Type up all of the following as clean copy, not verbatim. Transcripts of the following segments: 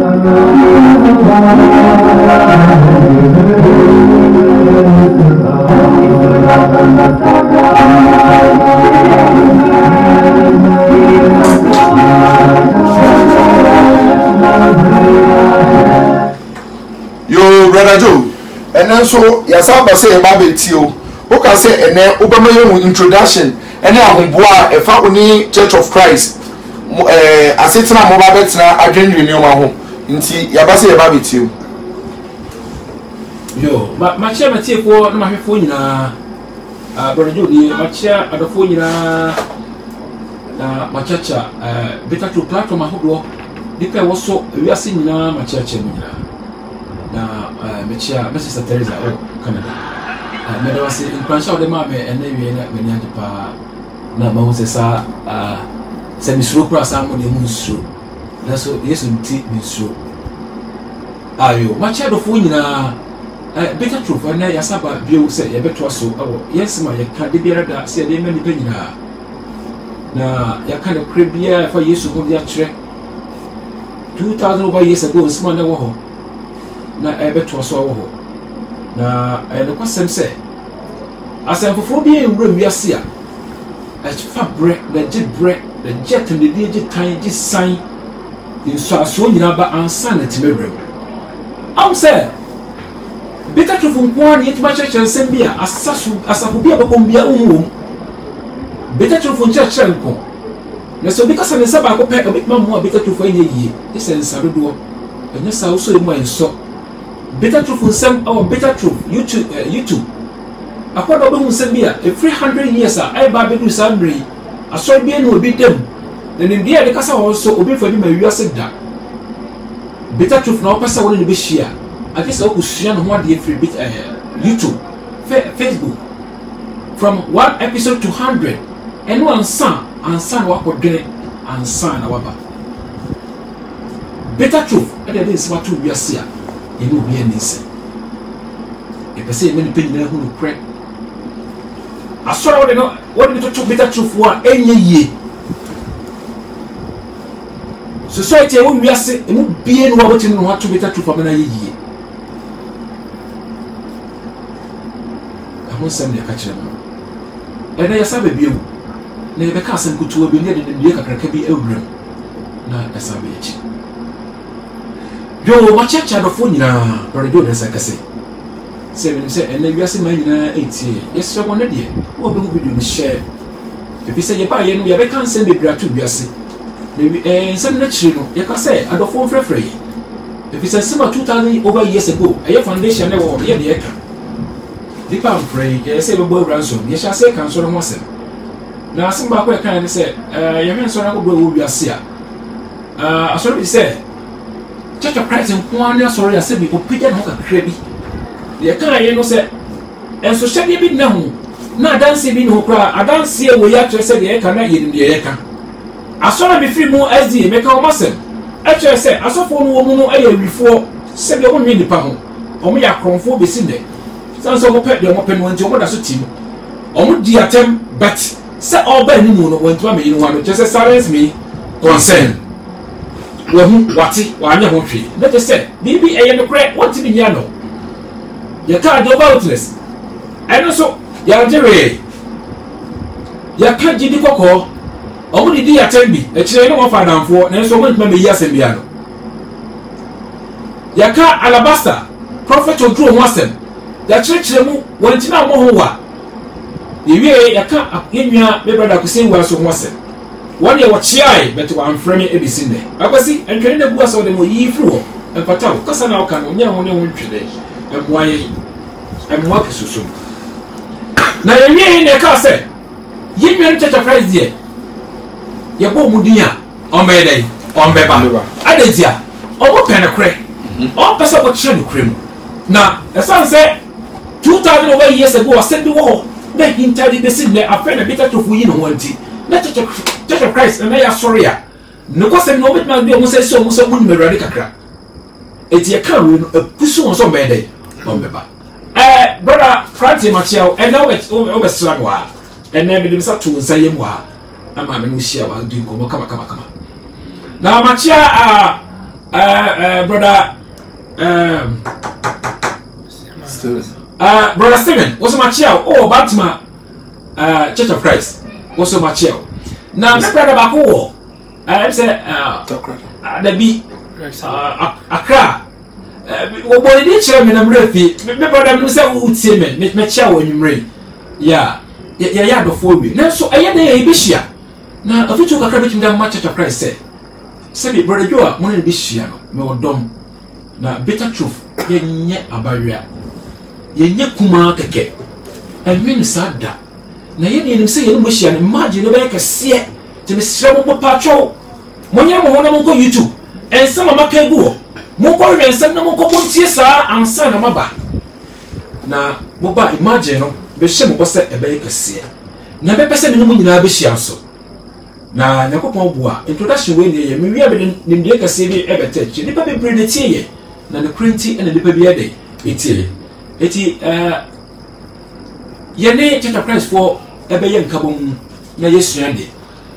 Yo, brother Joe, and then so Yasaba say Baby Tio, who can say and then Obama introduction, and now Humboa, a family Church of Christ. I sit in a mobile bed now, I didn't renew my home. Inti Yabasi Baby Tio. Yo, my chair, my tea for my phone, brother Joe, my chair at the phone, my church, better to platform my whole. Dika was so we are seeing now my church na mechia Mrs. Teresa o Canada me do say in pransha de ma me ene wie na me nya pa na ma wo se sa se misro kura sa mo de musro na so yesu nti misro ayo ma chia do fo nyina better truth na ya saba bio se ye beto so awo yes ma ye ka de biara da se de me ni pe nyina na ya ka de krebia fa yesu ho dia kire 2000 over years ago small na wo ho na ebeto so wo na no kwasem se asem foforo bi enwura wiase a fa bre na je bre na jet na die je tan je san in so aso nyina ba ansa na timebrem am se beta to fun kwa ni yetima church nsem bi a asafu bi abom bia umum beta to fun church nko na so bi kasa ne saba ko pe obitma mu a beta to fun ye yie isensa dodo enya sa so emu enso better truth nsem our better truth YouTube akwado be nsem bia a 300 years I ba be do sandry aso bia no obi dem na nim dia de kasa won so obi fadi ma wiase da better truth na opasa won ne be share akisa okusua no ho ade free bit YouTube Facebook from 1 episode to 100 and one son wa kodene ansan na waba better truth e dey nsema to wiase a inu bi enise e pese me ni pe nyina hu no kre asoro what did to better truth wa enye yie society e wo wiase e mu bie no wa wotin no wa to better truth amana yie ahun sam ne ka kire mo e na yasa ba biewu na e be ka asem kutuwa bi ne de ne kakraka bi awuram na yasa ba echi yo ma checha do fo nyina radio de sakase se me se ene wiase ma nyina etie yes so wona de wo be video no share e bi se ye ba ye no ye be kan se be bratu wiase de nsem na chiri no ye ka se adofo frefre e bi se sima 2000 over years ago aye foundation na wo ye de ye ka di pa pray ye se be bo ransom ye sha se kan so no se na asim ba ko e kan ne se ye hwen so na ko do wiase a asori bi se Church of Christ in Kwana sorry I said we opija no kakra bi ye kan ye no se enso hyede bi na hu na dance bi no kra adanse e wo ya kire se ye kan na ye nim ye kan asora bi free mu SD me kan o masem e kire se asofo no wo mu no aye wifo se be wonwe nipa ho omo ya kronfo be sin de sanso mo pe de mo pe no nti omo da so tim omo di atem but se oba ni mu no wonto me yin wa no just silence me concern wati wanya ho hwe na te se bibi eye no kre wati bi nya no ya ka do doubtless eno so ya jere ya ka jidi kokko omo di ya tembi e kire no mo fa danfo na so mo ntma me yi asem bia no ya ka alabaster prophet oduro ho asem ya kire mu wanti na mo ho wa yewie ya ka yenwa me brother kusen wa so ho asem one year what chiai but one frame ebisi ne akwasi entwene na bua so de mo yi fru ho empataw kasa na oka no nya ho ne ho ntwede emwaye emwa kesusu na yewie ne ka se yinwen Church of Christ die ye bo mu din a o me dai o mbeba adetia o bo pen kre o pesa ko kire no kre mu na esan se 2000 over years ago asebi wo na hintari besi ne afena beta to fu yi no wanti na Church of Christ na ya sorry a no kwasem no bit man bi o mo se so mo so mun merade kakra eti e kan we no apusu won so me dai o mbeba brother Francis Machiao and now it's over slagwa and then me sa to nsayem wa ama me no hia wa du ko kama na Machia brother brother Stephen was my child. Oh, Batman Church of Christ was my child. Now, my brother Baku, I said, there be Accra. What did chairman I'm ready? My brother was a wood seaman, make my child when you rain. Yeah, before me. Now, so I had a bishia. Now, if you took a credit in that much Church of Christ said, say, brother, you are one bishia, no dumb. Now, bitter truth, yet a barrier. Ye kuma keke enwin sada na ye ni say ye no hia na imagine be ka se te mesra mo patcho monya mo na mo ko YouTube ensa mama ka egu ho mo ko hwensa na mo ko montie saa ansa na maba na mo ba imagine no be hye mo bose e be ka se na be pese me no nyina be hia so na nyakopon bua introduction we ne ye me wi be ni de ka se bi e be techi ni pa be bre ne tie ye na ne printi ene de pa bi ede etie eti yene Church of Christ for ebe ye nkabom na yesuande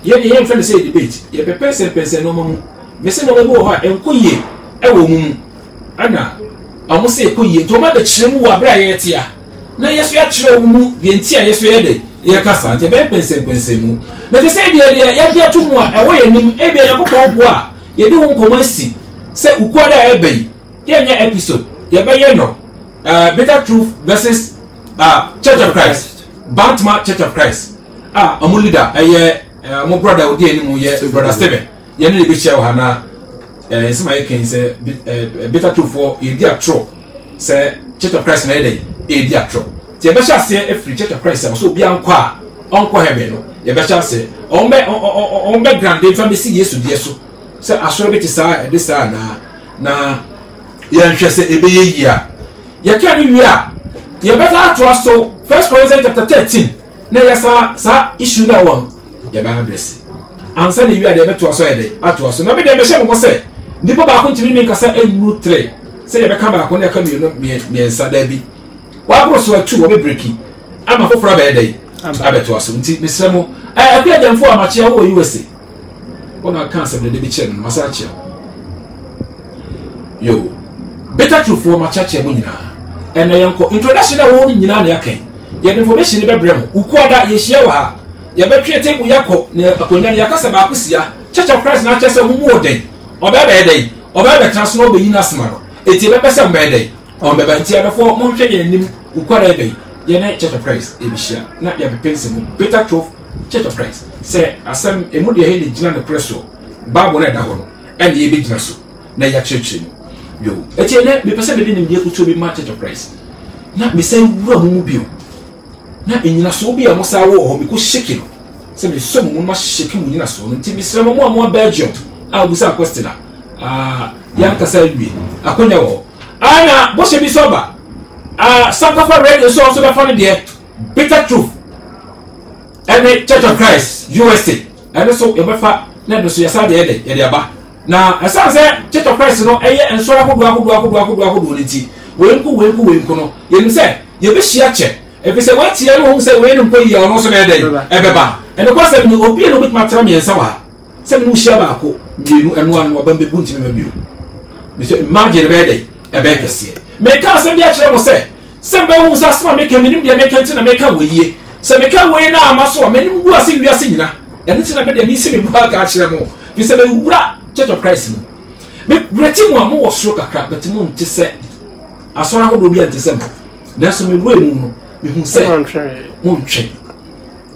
yene ye mfa say debate ye be person no mo me se no be ho ha enkoye e wo mu ana amo se ekoye to ma be kyerem wo abra ye tia na yesu ya kyerem mu de ntia yesu ye de ye kasa te be person mu na te say de ye de atumu a e wo ye nim e be yakopon bo a ye de ho nkomasi se ukwada ebe ye nya episode ye be ye no Better Truth versus Church of Christ. Bantama Church of Christ. Amu leader, my brother Odi enimu ye brother Stephen. Ye ni be share hana some I can say Better Truth for e dia tro. Say Church of Christ na e dia tro. Ti e be sha say every Church of Christ so bi anko heaven no. Ye be sha say on be grand dey fa me si Yesu die so. Say asoro be ti sa e dis na ye nhwe say e be ye yia. You can't be here. You better trust so. 1 Corinthians chapter 13. Na yasa issue na one. You better bless. Answer the year they better so ede. Atoso. Na be dem be share mo say. Ndipo ba ko ntimi mi kasa enu 3. Say you be come back on ya come you no me ensa da bi. Wa bro so atu wo be breaki. Ama foforo ba ede. Abeto aso nti mesre mo. Akwa jamfo amache wo USA. Ona cancer de be chen masache. Yo. Better Truth for my church mo nyina. And yanko introduction na wo nyina na yakan. Ye information be brem. Ukwada ye hia wa ha. Ye be twete ku yakọ na akonya ya kasa ba akusia. Church of Christ na chese mu odin. Oba be dey. Oba be transfer be yina asma no. Eti be pese mbe dey. On be ba ntia before mo hwe ye nim ukwada be. Ye na Church of Christ e bi hia. Na ya be pense mu Better Truth Church of Christ. Say asem emu de he gina na presso. Bible na da ho no. En ye be gina so. Na ya church ni. Yo, eti ene me pese be di nim de kuto bi ma Church of Christ. Na me say wura mu bio. Na enyina so bi a mo sa wo ho me ko shake no. Se me so mu ma shake mu nyina so no. Nti bi sere mo Belgium. A bu sa question yan kasa wi. Akonya wo. Ana bo se bi so ba. Sankofa radio so be fa no de Better Truth. Ene Church of Christ USA. Ene so e be fa na do so ya sa de ye de aba. Na asa se Church of Christ no eye ensoro akodo nti wenku no ye say ye be hia che e be say what ye no say we no koyi ya no so na dey e be ba e no kwase ni obi no bit matra me ensa wa se me no hia ba ko mienu eno anu oba be bunti me bio me say imagine be dey e be kese me ka se bia kire mo say se be hu sa sma me ka minim de me ka ntina me ka weye se me ka weye na amaso me nim gu ase wi ase nyina e ntina be de me se me ba ka kire mo bi se be wura Church of Christ no me breti mo am wo soro kakra but mo nti se asora ko do bi ante se mo na so me bue mu no me hu se mo ntwe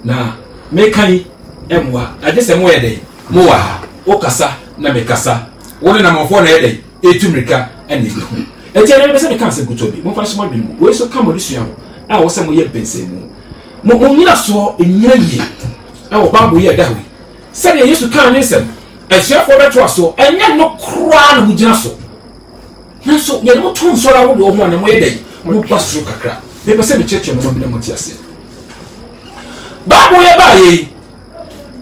na me kan emwa ade se mo ye dey mo wa o kasa na me kasa woni na mo fo na ye dey etumrika ene bi hu eti ene be se me kan se guto bi mo fa so mo bi mu we so ka mo risua ho a wo se mo ye pense mu mo nyina so enyira ye a wo ba bo ye da ho se de Yesu kan ne se Esefo beto aso enya no kra na mugina so nanso ye no ton so ra wo do ho na mo ye dai mo paso kakra be pese me cheche no mo bi na mo ti ase ba bo ye ba ye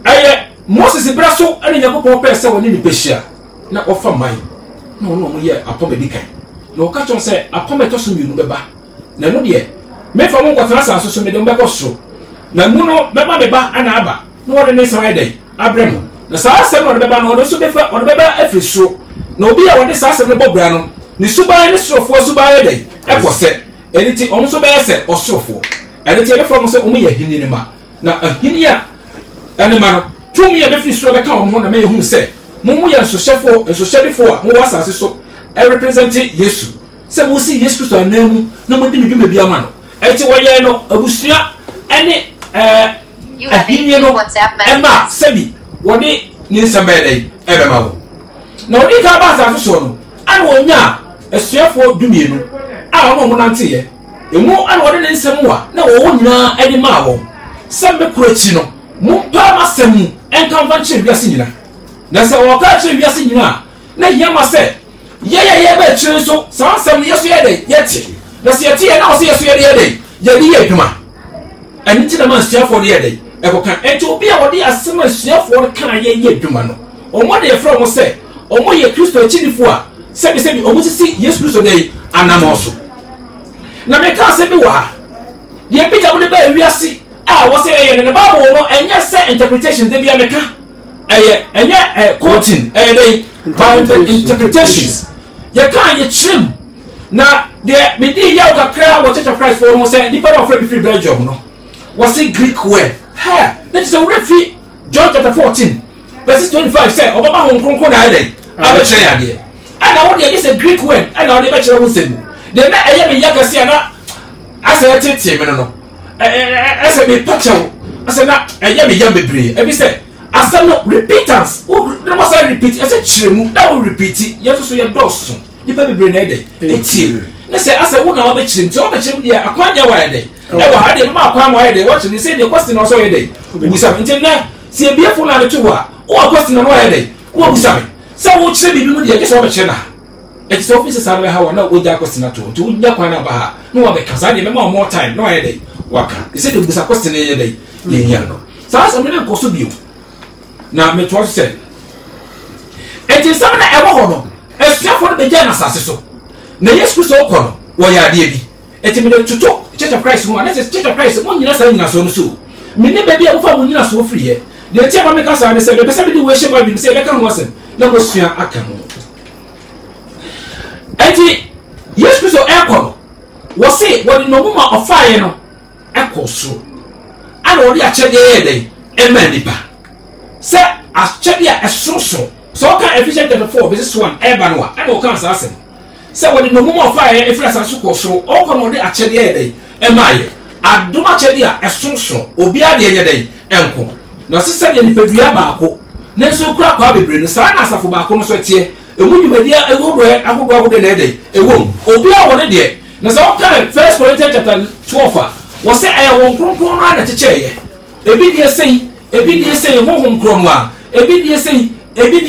aye Moses braso ani Yakobon pese woni ni behia na ofa man na ono mo ye apomedikan na o ka ton se apometo so mienu beba na no de me fa mo kwatra sa so me de mbeko so na mu no beba beba ana aba no wo de ne sa ye dai abremo na saa asem no beba no so befa on beba afri so na obi a wɔde saa asɛm no bɔ bra no ne suban ne sorofoɔ suban yɛ dɛ ɛkɔ sɛ ɛne ti ɔmo nso bɛyɛ sɛ ɔsorofoɔ ɛne ti yɛbɛfrɛ mo sɛ ɔmo yɛ ahini ne ma na ahini a ɛne ma no tumi yɛ bɛfiri soro bɛka wɔn ho na mɛyɛ hu sɛ mo mo yɛ nsohyɛdefoɔ a mo wɔ asase so ɛrepresente yesu sɛ mo si yesu kristo anan mu na mo di ne dwuma bi ama no ɛti wɔyɛ no abusua ɛne ahini no ɛma sɛbi wɔde ne nsɛm bɛyɛ dɛ ɛbɛma wo na wɔde ka ba asase so no ana wɔnya asuafoɔ dumienu a wɔn nante yɛ emu ana wɔde ne nsɛm wa na wɔwɔ nyinaa ɛde maa wɔn sɛ mbɛkura akyi no mo pa ma sɛm mu ɛnka mfa nkyɛn wiase nyina na sɛ wɔka kyerɛ wiase nyina na yɛma sɛ yɛyɛ bɛ kyerɛ so saa nsɛm yɛ so yɛ dɛ yɛte na sɛ yɛte yɛ na wɔsɛ yɛ so yɛ dɛ yɛde yɛ adwuma ɛne ti na ma asuafoɔ de yɛ dɛ ɛkɔka ɛnti obi a wɔde asɛm asuafoɔ no kan yɛ adwuma no ɔmo de yɛfrɛ mo sɛ ɔmo yɛ kristo akyidifo a sɛbi ɔmo sisi yesu kristo de anamɔ so na meka asɛm bi wɔ ha deɛ bi gya mo de bɛɛ wiase a wɔsɛ ɛyɛ ne baabu no ɛnyɛ sɛ interpretation de bi a meka ɛnyɛ quoting ɛyɛ dɛ by interpretations yɛka yɛkyerɛm na deɛ medi yɛ kakra wɔ church of christ fɔ mo sɛ nipa na ɔfrɛ bi firi belgium no wɔsɛ greek word ha na kyerɛ wɔrɛ fi john chapter 14 verse 25 sɛ ɔbɛba ho nkronkron na ayɛ dɛ abɛkyerɛ yɛ adeɛ ɛna wɔde yɛ sɛ greek word ɛna wɔde bɛkyerɛ wo nsɛm deɛ na ɛyɛ me yɛ kɛseɛ na asɛ ɛtetee me no ɛsɛ me pɛkyɛw asɛ na ɛyɛ me yɛ bebree ɛbi sɛ asɛ no repeatance na wɔsɛ repeat ɛsɛ kyerɛ mu na wo repeat yɛ nso so yɛ dɔɔso nipa bebree na ɛdɛ etie na sɛ asɛ wo na wɔbɛkyerɛ nti wɔbɛkyerɛ mu deɛ akwan yɛ wɔ ayɛ dɛ ɛwɔ ha deɛ mma akwan wɔ ayɛ dɛ wɔkyerɛ ne sɛ deɛ question na ɔsɛ ɔyɛ dɛ obisa me nti na sɛ ebiefo na adeto hɔ a wɔwɔ question na wɔyɛ dɛ wɔbisa me sɛ wɔkyerɛ biribi mu deɛ kyɛ sɛ wɔbɛkyerɛ na ɛti sɛ ɔfisi saa bɛha wɔ na wɔgya question na to nti wonya kwan na ba ha na wɔbɛka saa deɛ mɛma more time na wɔyɛ dɛ waka ɛsɛ de obisa question yɛ dɛ yɛnya no saa asɛm no nkɔ so bio na metoa so sɛ ɛti nsɛm na ɛwɔ hɔ no asuafoɔ no bɛgya no asase so na yesu kristo wokɔ no wɔyɛ adeɛ bi ɛti mede toto church of christ mu a na sɛ church of christ mo nyina saa nyinasoɔ no so mene baabi a wofa mo nyinasoɔ firi yɛ deɛ nti a ma meka saa ne sɛ bɛpɛ sɛ mede wɔahyɛ ma bi sɛ yɛbɛka ho asɛm na wɔasua aka ho ɛnti yesu kristo ɛkɔ no wɔse wɔde nɔmom a ɔfaeɛ no ɛkɔ soro ana wɔde akyɛdeɛ yɛ dɛn ɛma nipa sɛ akyɛdeɛ a ɛsorosoro sɛ ɔka Ephesians 4 verse 1 ɛba no a ɛna ɔka saa asɛm sɛ wɔde nɔmom a ɔfaeɛ ɛfiri asase kɔ soro ɔkɔ na wɔde akyɛdeɛ yɛ dɛn ɛma yɛ adom akyɛdeɛ a ɛsorosoro obiara deɛ yɛ dɛn ɛnko na sɛ deɛ nipadua baako na nso kura kwa bebree no saa na asafo baako no so teɛ emu dwumadie ahodoɔ na ɛdɛ ɛwom obiara wɔ ne deɛ na sɛ ɔka 1 Corinthians chapter 12 a wɔsɛ ɛyɛ wɔn kronkron no ana kyekyɛeɛ ebi deɛ sɛn honhom kron no a ebi deɛ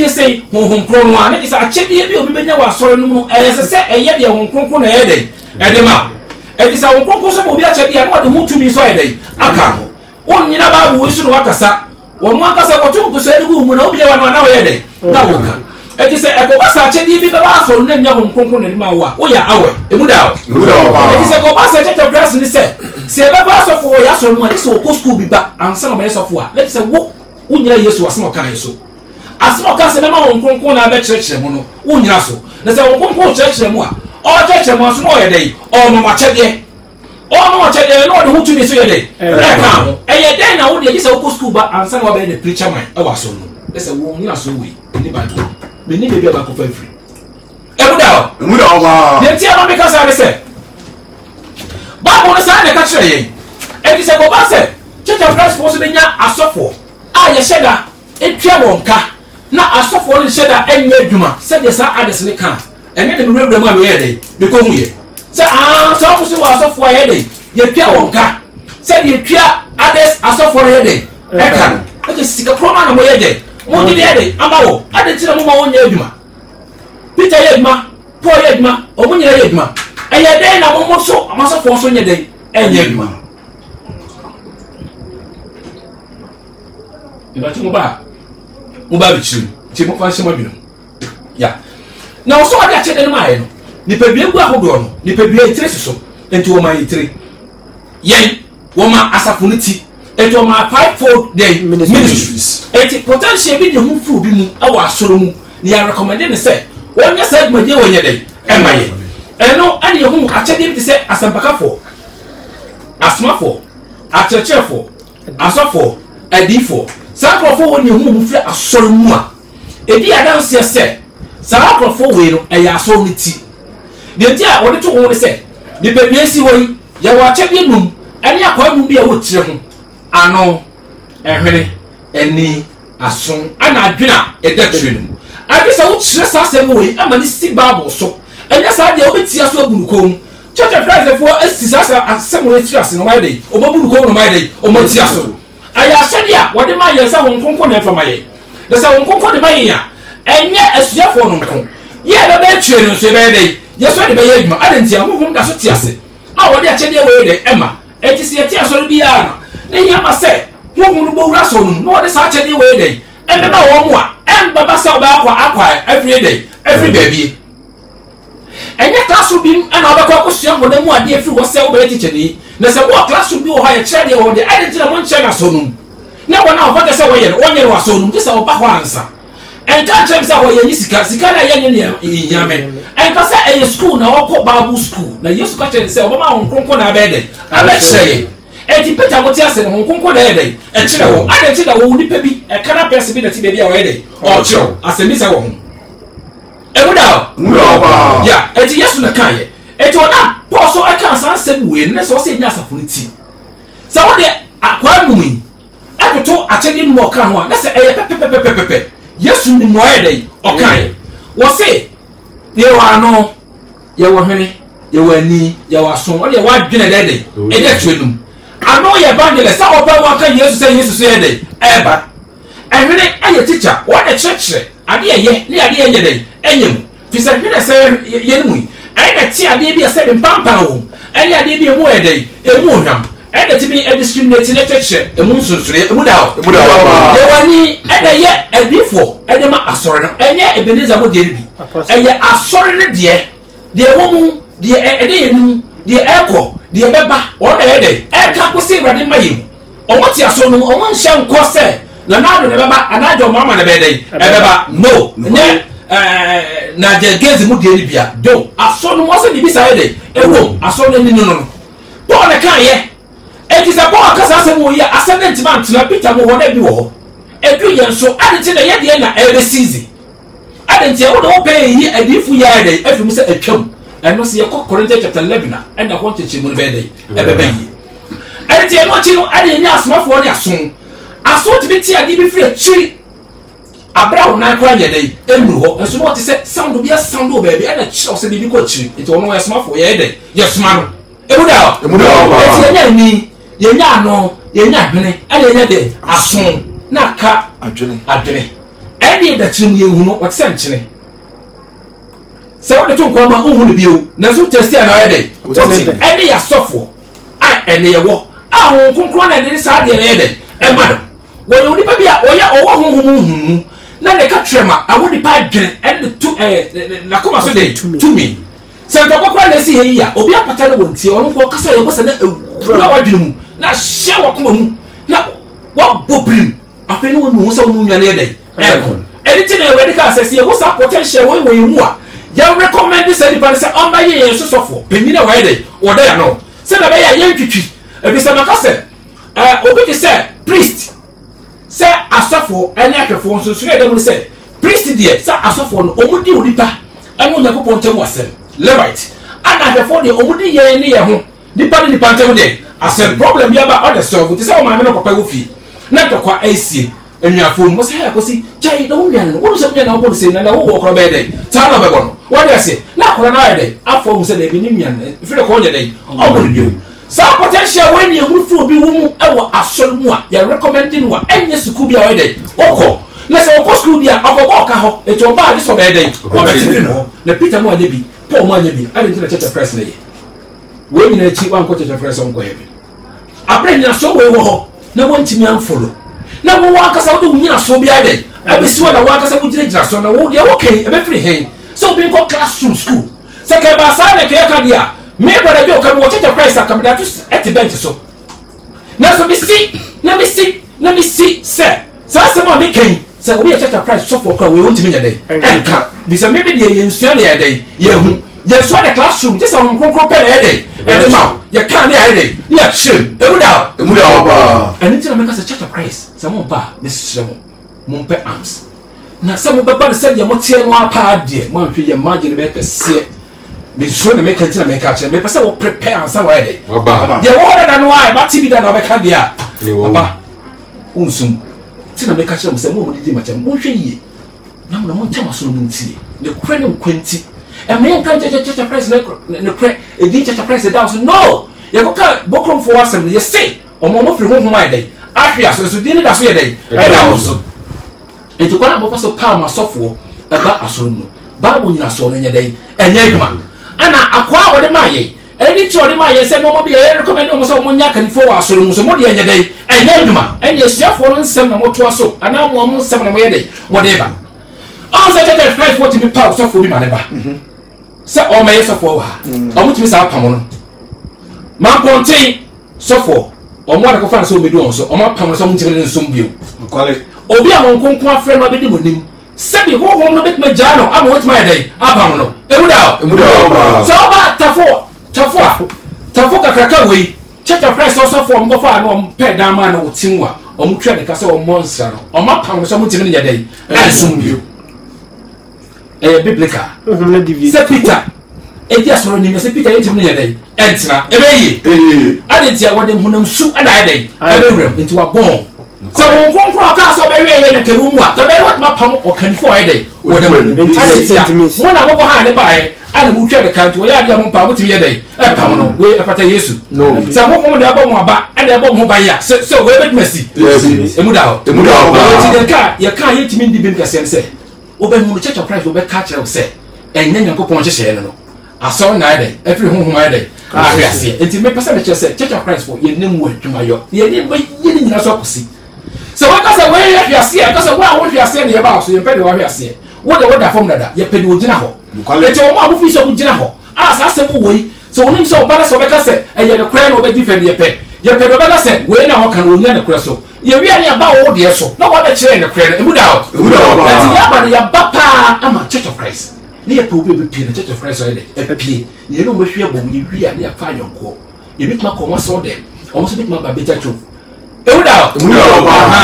sɛn honhom kron no a ne de sɛ akyɛdeɛ bi obi bɛnya wɔ asɔre no mu ɛyɛ sɛ ɛyɛ deɛ wɔn kronkron na ɛyɛ dɛ ɛde ma ɛde sɛ wɔn kronkron so ma obi akyɛdeɛ a na wɔde ho tumi so ayɛ dɛ aka ho wɔn nyina baa wo so no wakasa wɔn akasa wɔto nkoso ɛde mu na obi yɛ wɔn na wɔyɛ dɛ na wɔka ɛti sɛ ɛkɔba sa akyɛdeɛ bi bɛba asɔre na nya wɔn kronkron na ɛde ma wo a woyɛ awɛ emu da ɛti sɛ kɔba sa church of christ ni sɛ ɛbɛba asɔfo wɔ yɛ asɔre mu a ɛsɛ wɔkɔ school bi ba ansa na ɔbɛyɛ sɔfo a ɛti sɛ wo nyina yesu asɛm ɔka yɛ so asɛm ɔka sɛ bɛma wɔn kronkron na abɛkyerɛkyerɛ mu no wo nyina so na sɛ wɔn kronkron kyerɛkyerɛ mu a ɔkyerɛkyerɛ mu aso na ɔyɛ dɛ ɔmɔ akyɛdeɛ ɔmɔ akyɛdeɛ na ɔde ho tumi so yɛ dɛ ɛka ho ɛyɛ dɛn na wo deɛ ɛti sɛ wɔkɔ school ba ansa na wɔbɛyɛ the preacher man ɛwɔ asɔre no ɛsɛ wɔn nyina so wei ne ba do meni baby abako fa free emuda o de ti ama me ka sa se Bible no sa na ka kire yen e di se ko ba se church of christ for so benya asofo a ye hyeda etwa wonka na asofo no hyeda enya adwuma se de sa ades ne kan ene de me wura mu a me ye de me ko hu ye se so so asofo a ye de ye twa wonka se de twa ades asofo ye de e kan e ke sika proma na mo ye de mo di de amawo ade tira mo ma wonya adwuma Peter yɛ adwuma Paul yɛ adwuma ɔmo nyina yɛ adwuma ɛyɛ dɛn na mo so amasafo so nyɛ dɛn ɛnyɛ adwuma ibati mo ba bikyiri ti mo fa hyɛ mo adwuma ya na ɔso ade akyɛde no maayɛ no nipa bia gu ahodoɔ no nipa bia itire soso enti wo ma itire yɛn wo ma asafo no ti enti wo ma fivefold day ministries enti potential bi de ho furu bi mu awɔ asoro mu ni ya recommend ne sɛ wɔn nyɛ saa dwumadie wɔn nyɛ dɛ ɛma yɛ ɛno ɛne yɛn ho akyɛdeɛ bi te sɛ asɛmpakafoɔ asomafoɔ akyerɛkyerɛfoɔ asɔfoɔ adiifoɔ saa nkurɔfoɔ wɔn ne ho mu firi asɔre mu a edi adanseɛ sɛ saa nkurɔfoɔ wei no ɛyɛ asɔre ne ti deɛ nti a wɔde to wɔn ne sɛ nipadua si hɔ yi yɛwɔ akyɛdeɛ num ɛne akɔɛ num bi a wɔtire ho ano ɛhwene ɛni aso ɛna adwene a ɛda tire no mu adi sɛ wokyerɛ saa asɛm wei ama ne si baabul so ɛnyɛ saa deɛ wɔbɛtia so abu no kɔn mu church of Christ foɔ asi saa asɛm wei tiri ase no wɔayɛ dɛ ɔbɛbu no kɔn mu no wɔayɛ dɛ ɔmɔtia so ayɛ ahyɛdeɛ a wɔde ma yɛn sɛ wɔn nkonko na ɛfama yɛ na sɛ wɔn nkonko de ma yɛn a ɛnyɛ asuafoɔ no nko yɛ ɛbɛ bɛtwe no nso ɛbɛyɛ dɛ yɛsɔ de bɛyɛ adwuma adi nti ahohom da so te ase a wɔde akyɛdeɛ wei dɛ ɛma ɛti sɛ yɛte asɔre biara no ne yɛn ama sɛ wɔn no bɔwura sɔ no na wɔde saa akyɛdeɛ wei dɛ ɛbɛba wɔn mu a ɛmbɛba sɛ ɔbɛakɔ akɔ afiri dɛ afiri baabi ɛnyɛ classroom bi ɛna ɔbɛkɔ akɔsua nkɔda mu adeɛ firi hɔ sɛ wobɛyɛ teacher ni na sɛ wɔwɔ classroom bi wɔ hɔ a yɛkyerɛ deɛ wɔ de ɛde nti na monkyerɛ no asɔ no mu na wɔn a wɔfɔtɛ sɛ wɔyɛ no wɔnyɛ no asɔ no mu gye sɛ ɔba hɔ ansa ɛnka kyerɛ sɛ wɔyɛ nyi sika na ɛyɛ ne nyame ɛnka sɛ ɛyɛ school na wɔkɔ bible school na yesu ka kyerɛ sɛ ɔbɛma wɔn kronkron na abɛyɛ dɛ abɛkyerɛ yɛ ɛti peter mo te ase no wɔn kronkron na ɛyɛ dɛ ɛkyerɛ wɔn ade nti na wɔn nipa bi ɛkana pɛs bi na ti baabi a wɔyɛ dɛ ɔkyerɛw asɛmi sɛ wɔ ho ɛwuda ya ɛti yesu na kan yɛ ɛti ɔna paul so ɛka asan sɛm wei ne sɛ ɔsɛ nyɛ asafo ne ti sɛ wɔde akwa num yi ɛtoto akyɛdeɛ num ɔka ho a ne sɛ ɛyɛ pɛpɛpɛpɛpɛ yesu ni mo ayɛ dɛ ɔka yɛ wɔse yɛwɔ ano yɛwɔ hwene yɛwɔ ani yɛwɔ aso ɔde yɛwɔ adwene dɛ dɛ ɛyɛ tuo num ano yɛ evangelist sɛ ɔbɛ wɔn aka yesu sɛ yesu so yɛ dɛ ɛɛba ɛhwene ayɛ teacher wɔde kyerɛkyerɛ adeɛ yɛ ne adeɛ yɛ dɛ ɛnyɛ mu fisɛ hwene sɛ yɛn mu yi ɛyɛ ti adeɛ bi ɛsɛ mpampan wɔ ɛne adeɛ bi emu yɛ dɛ emu ohwam ɛna ti bi ɛdiscriminate ne kyerɛkyerɛ emu nsonsorɛ emu da hɔ yɛwɔ ni ɛna yɛ ɛdifoɔ ɛde ma asɔre no ɛnyɛ ebeneza mo deɛ bi ɛyɛ asɔre ne deɛ wɔ mu deɛ ɛde yɛ num deɛ ɛkɔ deɛ bɛba wɔn na yɛ dɛ ɛka kosi awurade ma yɛ mu ɔmo te asɔre no mu ɔmo nhyɛ nkɔ sɛ na naado ne bɛba anaadɔ ɔmo ama ne bɛyɛ dɛ ɛbɛba no nyɛ na gye gezi mu deɛ ni bia do asɔre no mu ɔsɛ bibi sa yɛ dɛ ɛwɔ asɔre no ni no paul ne kan yɛ eti sɛ paul akasa asɛm wɔ yi a asɛm ne ntoma ntena peter mu wɔn ebi wɔ hɔ edu yɛn so adi ti na yɛ deɛ na ɛbɛ siizi adi nti ɛwɔ na wɔpɛ yi adiifu yɛ ayɛ dɛ efi mu sɛ atwam ɛno sɛ yɛkɔ Corinthians chapter 11 a ɛna hɔ nkyɛnkyɛn mu no bɛyɛ dɛ ɛbɛbɛ yi ɛdi ti ɛno akyi no adi yɛn nyɛ asomafoɔ ne aso ti bi ti adi bi firi akyiri abira wɔn nan kora yɛ dɛ emuru hɔ nso na wɔte sɛ sound bi asound wɔ baabi ɛna kyerɛw sɛ bibi kɔ akyiri nti wɔn yɛ asomafoɔ yɛ dɛ yɛ soma no emu da eti yɛn nyɛ ni yɛn nyɛ ano yɛn nyɛ adwene ɛna yɛn nyɛ dɛ aso na aka adwene ɛna yɛ dɛkyerɛ mu yɛn hu no wɔte sɛ nkyene sɛ wɔde to nkɔma ohun ne bio nanso testi a na ɔyɛ dɛ wɔte ɛne yɛ asɔfoɔ a ɛne yɛ wɔ a wɔn nkonkron na ɛde saa deɛ na yɛ dɛ ɛma no wɔyɛ onipa bi a ɔyɛ ɔwɔ honhom mu na ne ka kyerɛ ma awo nipa adwene ɛne tu n'akoma so de tumi sɛ ntɔkɔkora na esi yɛ yi a obi apata no wɔn tie ɔno nkɔ kasa yɛ bɔsɛ na ewura wadwene mu na hyɛ wɔkoma mu na wabɔ birim afei ne wɔn mu sɛ wɔn nwane yɛ dɛ ɛkɔ ɛne ti na ɛwɛde ka asɛse yɛ wɔsa potential wɔn wɔ yɛn mu a yɛn recommend sɛ nipa no sɛ ɔmba yɛ yɛn sosɔfoɔ panyin a wɔyɛ dɛ wɔda yɛ no sɛ na bɛyɛ yɛn twitwi ebi sɛ maka sɛ obi ti sɛ priest sɛ asɔfoɔ ɛne ahwɛfoɔ nso so yɛ dɛm no sɛ priest deɛ sɛ asɔfoɔ no ɔmo di onipa ɛne onyankopɔn ntam asɛm levite ana ahwɛfoɔ deɛ ɔmo di yɛn ne yɛn ho nipa ne nipa ntam deɛ asɛm problem bi aba ɔde sɔfo te sɛ ɔmaame no papa wɔ fie na ntɔkwa ɛsie enuafoɔ mu sɛ ha akɔsi gyae na wo nwan no wɔn sɛ wɔn na wɔbɔ no sɛ na wɔwɔ ɔkɔrɔ bɛyɛ dɛ saa na ɔbɛbɔ no wɔde ase na akɔrɔ no ayɛ dɛ afɔ mu sɛ na ebi ne nwan firi kɔɔ nyɛ dɛ ɔbɔ no bio saa potential wɔn ni ehuru firi obi wɔ mu ɛwɔ asɔre mu a yɛ recommending wa ɛnyɛ sukuu bi a ɔyɛ dɛ ɔkɔ na sɛ ɔkɔ sukuu bi a ɔkɔkɔ ɔka hɔ etu ɔbaa de sɔ bɛyɛ dɛ ɔbɛtiri no na peter mu anya bi paul mu anya bi ɛde ntina church press na yɛ wɔn nyinaa akyi wɔn ankɔ church press ɔnkɔ yɛ bi abirɛ nyinaso wɔ hɔ na wɔn ntumi anfolo na wɔn ankasa wɔde wɔn nyinaso bi ayɛ dɛ ɛbɛsi wɔn na wɔn ankasa wɔn gyinagyina so na wɔn deɛ wɔkɛn ɛbɛfiri hɛn sɛ obi nkɔ classroom school sɛ kɛbaa saa na kɛyɛ ka deɛ a me brother bi o kan wo church Christ akamda to at bench so na so me si sɛ saa sɛm a me kan sɛ obi church Christ so for kwa we won't me nyade enka bisa maybe the insua the day yehu ye so the classroom just on konkro pe the day e ma ye kan the day ye shame emuda ba and until make us a church of Christ some ba this shemo mo pe arms na some ba ba say ye mo tie no apa de mo hwe ye margin be kese me so na make until make catch me person will prepare and somewhere day ba ye wo da no why ba tv da no be kan dia ba unsum tina make catch say mo didi ma chem mo hwe yi na mo chama so no ntie the kure no kwenti e me kan church of Christ ne kure e di church of Christ da so no ye ko ka bokrom for wasem ye say omo firi ho mai dey ahia so di ne da so ye dey e da so enti kwa na bo so pa ma sofo e ba aso no ba bo nyina so no nye dey enye adwuma ana akwa wo de maye eni ti o de maye se no mo bi e recommend mo so mo nya kan fo aso no so mo de enye dey enye adwuma enye siafo no nsem na mo to aso ana mo nsem na mo ye dey mo de ba on se tete Christ what to be power so for bi ma ne ba se o me so for wa o mo ti sa pam no ma pontin so for o mo da ko fa so be do on so o ma pam so mo ti ne so mbio obi a mo nkonkon afre no be di mo nim se bi ho no bet ma ja no am what my day abam no emuda so ba tafo kakraka we church of Christ also for mo fa no pe dan ma no tinwa o mo twa de ka se o monster no o ma pam so mo ti ne ya day e so mbio biblical se Peter edia so ni se Peter etim ne ya day entina ebeyi adetia wode hunam su ana ya day ebewrem enti wa bon so won konkro ka so be we ne keru mu a to be what ma pam o kan for ya day wode mo na mo ha ne bae ana mu twa de kan to ya dia mo pa mo ti ya day e pam no we e pata Yesu no so mo ko mo da ba mo aba ana ba mo ba ya so we bet mercy emuda ti de ka ya kan yetimi ndi bim ka se obe mu church of Christ obe catch you say enye nyankopon hye no aso na ide every honhom ide ahwiase enti me pesa me say church of Christ for ye nim wadwuma yo ye nim ye ni nyina so akosi so waka say we ahwiase ka say wa ahwiase ne ye ba so ye pede wa ahwiase wo de form dada ye pede ogina ho enti o ma abu fi so ogina ho asa asem wo yi so onim so ba so be ka say eye de kra no be defend ye pe be ka say we na ho kan onya ne kra so ye wi ani aba wo de so na wo be kire ne kra no emuda enti ya ba ya papa ama church of Christ ni ye po be pie na church of Christ ide e pie ye no mo hwe bom ye wi ani afa yonko ye bit ma ko mo so de o mo so bit ma ba beta church emuda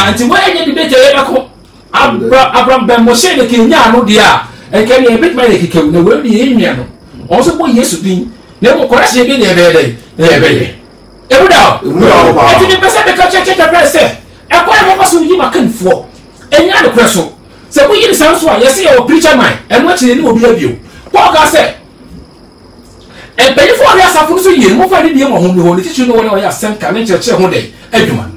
enti wo enye debate ye ba ko Abraham ben Moshe ne kenya no dia e kan ye bit ma ye kikewu na we ni ye nwa no o so bo Yesu din na mo korase bi ne be dey e be ye emuda enti ni pesa be ka church of Christ e kwa mo paso yi makanfo enya de preso se mo yi sanso a yesi e o preacher man e no chire ni obi abio Paul ka se e be fo ria safo so yi mo fa ni die mo ho ni ho ni tichu no wona ya senka ne church ho dey adwuma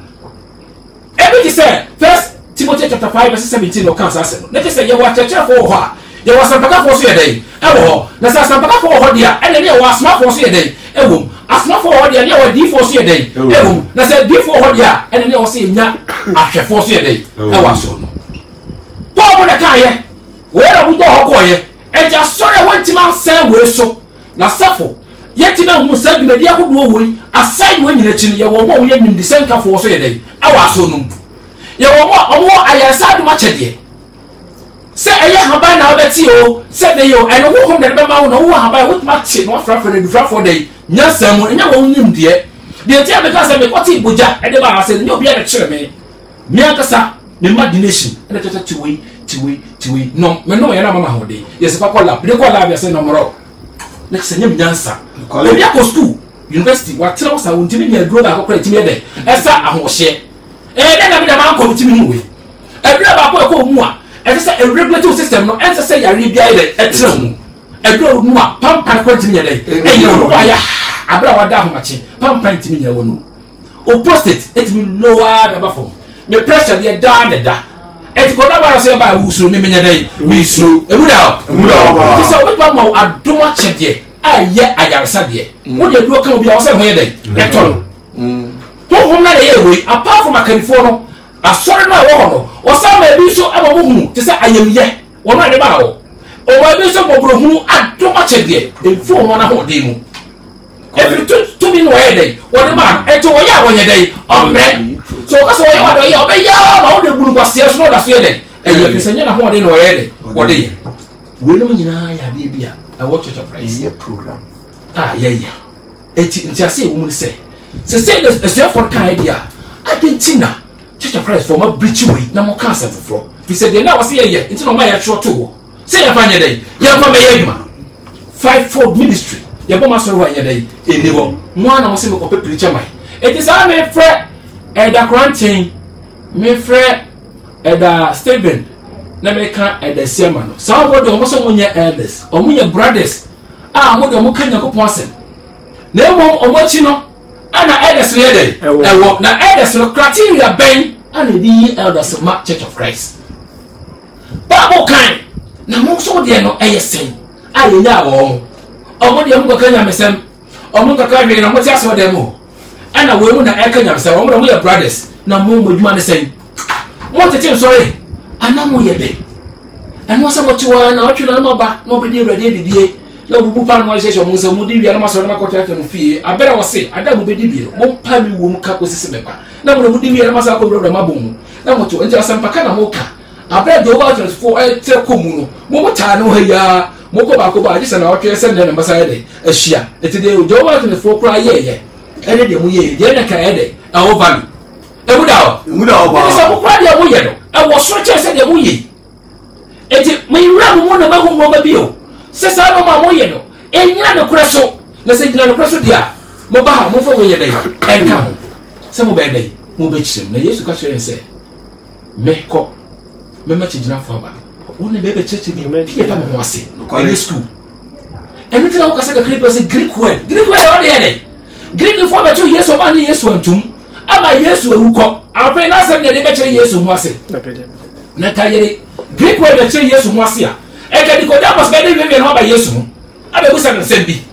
e bi say first Timothy chapter 5 verse 17 no kan sa se no ne say ye wa church fo ho a ye wa sampaka fo so ye dey e wo na sa sampaka fo ho dia e ne ye wa asma fo so ye dey e wo asma fo ho dia ne wa di fo so ye dey e wo na say di fo ho dia e ne ye wo se nya ahwe fo so ye dey e wa so no Paul na kan ye we ra bu do ho ko ye e ja sore wantima san we so na safo yeti na hu sa dwuma dia kodo wo yi aside we nyina chi ye wo mo ye nim de senka fo so ye dey e wa so no ye wo mo ayasa duma chede se eye haban na obeti o se de yo eno wo hom de be ma wo no wo haban wo ma chi no frafo de frafo de nya samu nya wo nim de ti am ka se me kwati boja e de ba ase ni obi a de kire me mi akasa me imagination e de tete tiwi no me no ye na mama ho de yes pa kola de kola bi ase no moro na se nyam nyansa obi akọ school university wa tira sa won timi nya duro ba akọ timi de esa ahohye de na me da ma akọ timi mu we ebira ba akọ mu a e say a regulatory system no en say ya rebia de etra mu ebira mu a pampan ko timi nya de e yo no ya abira wa da ho machi pampan timi nya wonu o prostate etimi lower da ba form me pressure de da et ko da ba so ba wusuru me nya de mi suru ebira ti say we pa ma adoma chede aye ayarsa de wo de duo kan obi a wo say ho ye de eto ho na ye we apart from akanifo no asore na wo no o sa ma bi so aba wo hu ti say ayemye wo na de ba wo o wa bi so bobro hu adoma chede enfo no na ho de mu every to be no ye de wo de ma eto wo ya wo ye de omre so ka so ye wa do ye obe ya ma wo de buru kwase so no da so ye de e ye pisanya na ho de no ye de wo de ye we no nyina ya de bia I watch Church of Christ ye program yeah eti ntiase e wo say the self for kind idea Argentina Church of Christ for my breach way na mo cancer for he said they now say yeah nti no ma ya tro to say ya fanya dey ya fa me yeduma fivefold ministry ya bo ma so wa ya dey eni wo mo ana mo se me ko preacher mai eti sa me frɛ Elder Quarantine me frɛ Elder Stephen na me ka Elder Siama no sa wo de mo so mo nya elders o mo nya brothers mo de mo ka Yakopon asem na mo o mo chi no ana elders le dey ewo na elders no criteria ben ana di elders ma Church of Christ Bible kind na mo so de no sen aye nya wo o mo de mo ka nya mesem o mo ka ka hwe na mo ti aso de mo ana we mu na eka nya mesem o mo ya brothers na mo dwuma ne sen mo tete sorry ana mo ye be eno so mo ti wa na o twa na mo ba no be di ready bibie na bubu pa no se mo se mo di wi na ma so na makota ka no fie abere wo se ada mo be di bi mo pa mi wo mu ka ko sisi be pa na mo di wi na ma sa ko bro ma bom na mo to nti asampa ka na mo ka abere do ba 24 te ko mu no mo ta no ha ya mo ko ba ji se na o twa se na mbasa de ahia eti de do ba 24 kra ye ene de mo ye na ka ede a o ba mi mu da o ba se mo kra de mo ye no e wo so che se de mo ye eti me ra mo na ba hu mo ba bi o se sa no ma mo ye no enya no kura so na se gina no kura so dia mo ba mo fo wo ye dai enka ho se mo be dai mo be chim na Yesu ka chere se me ko me ma chi gina fo ba wo ne be be cheche bi me pie ba mo ase ko ni school eni tira wo ka se ka clip se Greek word o de ye Greek fo ba to Yesu ba ni Yesu antum ama Yesu ewu ko ape na se ne de be chere Yesu mo ase na ka yere Greek word de chere Yesu mo ase a eka Nicodemus be de we no ba Yesu abe busa no sembi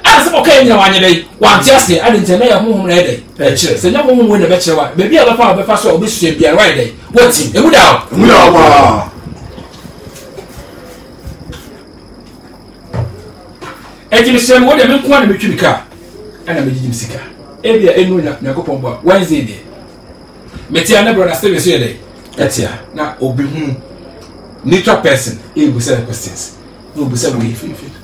ase mo ka nyina wanye dai wanti ase ade nteme ya honhom na ede e kire se nya honhom we na be kire wa be bia be fa so obi sue bia right dai wati emu da ba ejimi sem wo de me nko na metwi bika ana me jijim sika e bia enu na Yakopon bo Wednesday de metia na brother Steve so dai etia na obi hu neutral person e go say questions no busa we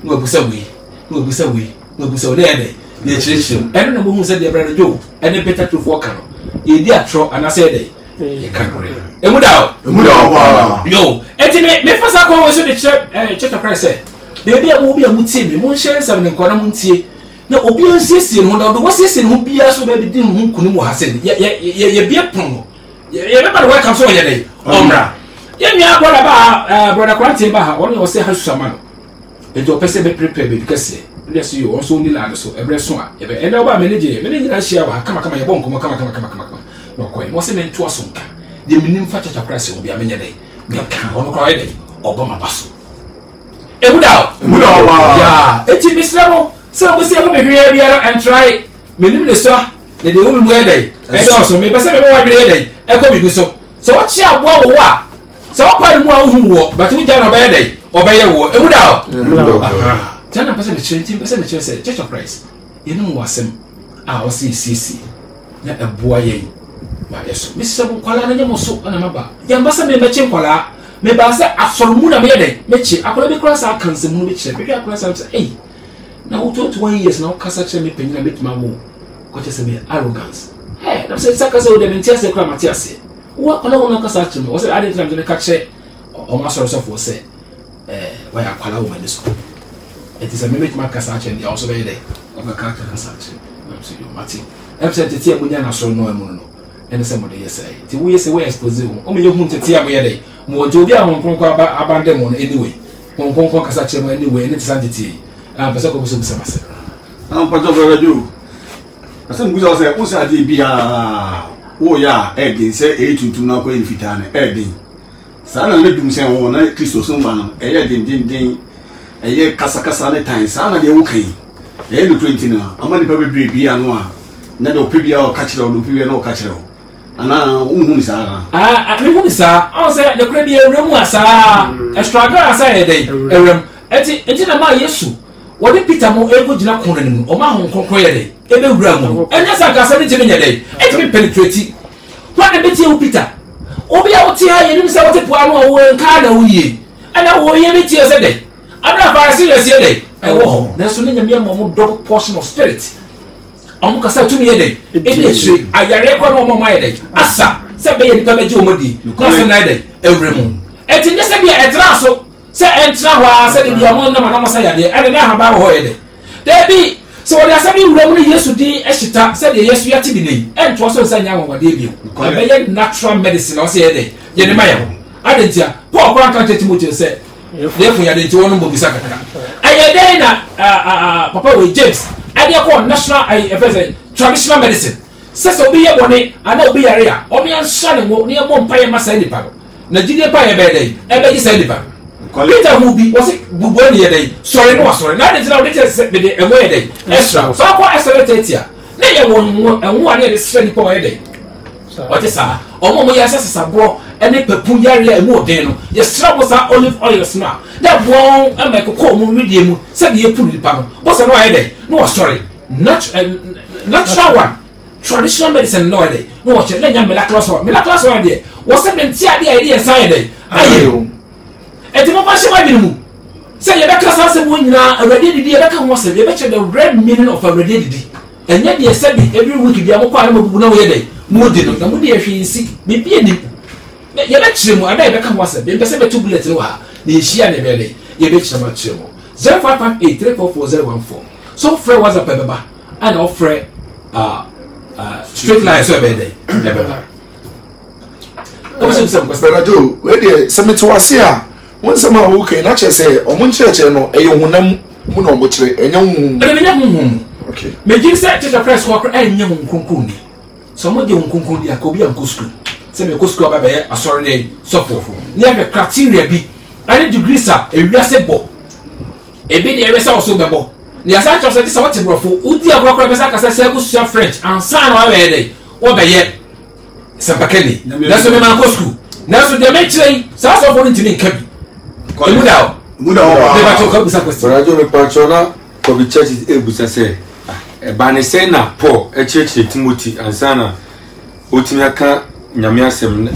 no busa we no busa we no busa we dey dey chirechim eno na mo hu say dey brother Joe ene better to for kan e di atro ana say dey e kan re emu da wa yo eti me fasa ko we so dey Church of Christ say dey bia mo bia mutie me mo share sam ne nkona mutie na obi nsiesie no do wo siesie no bia so be di no kunu mo ha say ye bia pon ye be ba welcome so ye dey omra yenya brother Quarantine ba ha won yo say ha susama no ejo pese be prepare be because let's you also ni land so ebre so a ebe ene oba manage na share wa kama ye bon kama no ko mo se me nto aso nka de minim fa Church of Christ obi amenye dai me ka ono ko dai obo ma baso ebuda wa ya eti bisramo se mo se ko be hwe bia and try minim le so de de wo mu dai e do so me pese me wa hwe dai e ko bi so what chi aboa wo wa so pa mu a hu wo but we jana ba dai obeye wo ebuda jana pese me chinti pese me chinse Church of Christ ye no wasem a o si na eboa yen ba yeso misa bu kwala na nyemo so na maba ya mbasa me meche kwala me ba se asoromu na me dai meche akola bi cross a kanse mu bi chere bi akola sa na wo 21 years na o kasa chere me penyina betima wo ko che se me arrogance na se saka se o de mentia se kra matiase wo kola wo na kasa chere me wo se ade tram de ka che o ma soro so fo se wa ya kwala wo me so it is a mimic markers actually they also very there of a character actually I'm saying Martin episode tetia munya na so no emu no ene se mo de yesai ti wo yesi we expose wo o me hu tetia mo ye dey mo ojo bi a hon kon abande mo no anyway hon kon kasa che mo anyway ene tisante ti pesa ko so bisa mase pa jo brother Joe asa nguza o se o sa di bia wo ya e din se e tutu na ko en fitane e din sa na le dum se wo na Kristo so ma no e ye din eye kasa ne tan sa na de wo kan e no 20 na amani pa bebre bia no a na de opebia o ka kire o opebia na o ka kire o ana unhu ni sa me hu ni sa o se de kure bia ewrem asa extra asa e dey ewrem enti na ma Yesu wo de Peter mo ego gina kono ni mu o ma hon konkon ye dey ebe wura mu enya sa kasa ni timi nye dey enti me penetrate wa de betie wo Peter obi a wo ti ha ye ni sa wo te po anu wo nka na wo ye ana wo ye bi tie se dey ana fa serious ye dey e wo ho na so ne nyame mo double portion of spirit amu kasa tumi ye dey e dey hwe ayare kwa no mo ye dey asa se be ye nipa beji omodi na se na dey ewremu eti nye se bia etra so se entra ho se de bia mo na mo sa ya dey ene na ha ba ho ye dey debi so what asa bi wura mu ne Yesu di ehita se de Yesu yati bi nei ento so se nya won wade bi o be ye natural medicine o se ye dey ye ne ma ye ho adentia Paul Quran kan Timothy se therefore ya dey ti wonu bo bisa kakaka aye dey na papa we James ade ko national traditional medicine se so bi ye bone ana obi yare a o me ansa ne mo ne mo mpa ye masa ni pa na jide pa ye be dey e be ji se ni pa Peter who be was it Buboni a day? Sorry, no, sorry. Now it's now said the away day. Extra. So I quite accelerated here. Nay, I won't and one is 24 a day. What is that? Or more yes, as a bro, and a peculiar more then. Yes, troubles are olive oil smart. That wrong and make a call medium said the put the pound. What's a day? No, sorry. Natural one. Traditional medicine, no idea. No, what's your name? Miraculous idea. What's the idea inside day? I eti mo ba shema bi mu say ye beka sanse mo nyina awrade didi ye beka ho se ye beka the red meaning of awrade didi enye de se bi every week bia mo kwa na mabubu na wo ye dey mo di no na mo de ehwe nsi bi bi ni ye be kire mu ada ye beka ho se be pese be 2 bullet no ha na ehia ne be dey ye be kire ma kire mo 0558344014 so free WhatsApp beba and offer straight line so be dey beba o se se ko Radio we dey semeti wase a won sama wo kai na che se o mun che no e yehunam mu no mo kire enya hu e nya hu okay me gi se che press ko enya hu kunkun di so mo de hu kunkun di akobi an kusku se me kusku aba be asori dey sofofo ni e criteria bi ani degrees a e wiase bo e bi de e wesa oso be bo ni asa cho se what brofo udi agro be sa kasa se kusua French ansa no aba dey wo be ye Sampakeni. That's me man kusku na so de me kire sa so for ntimi nkabi Muda never talk about this question. Radio Repachona, Kobe Church is able to say, Banisena, Paul, a church, Timothy, and Sana, Utimiaka, Yamiasem.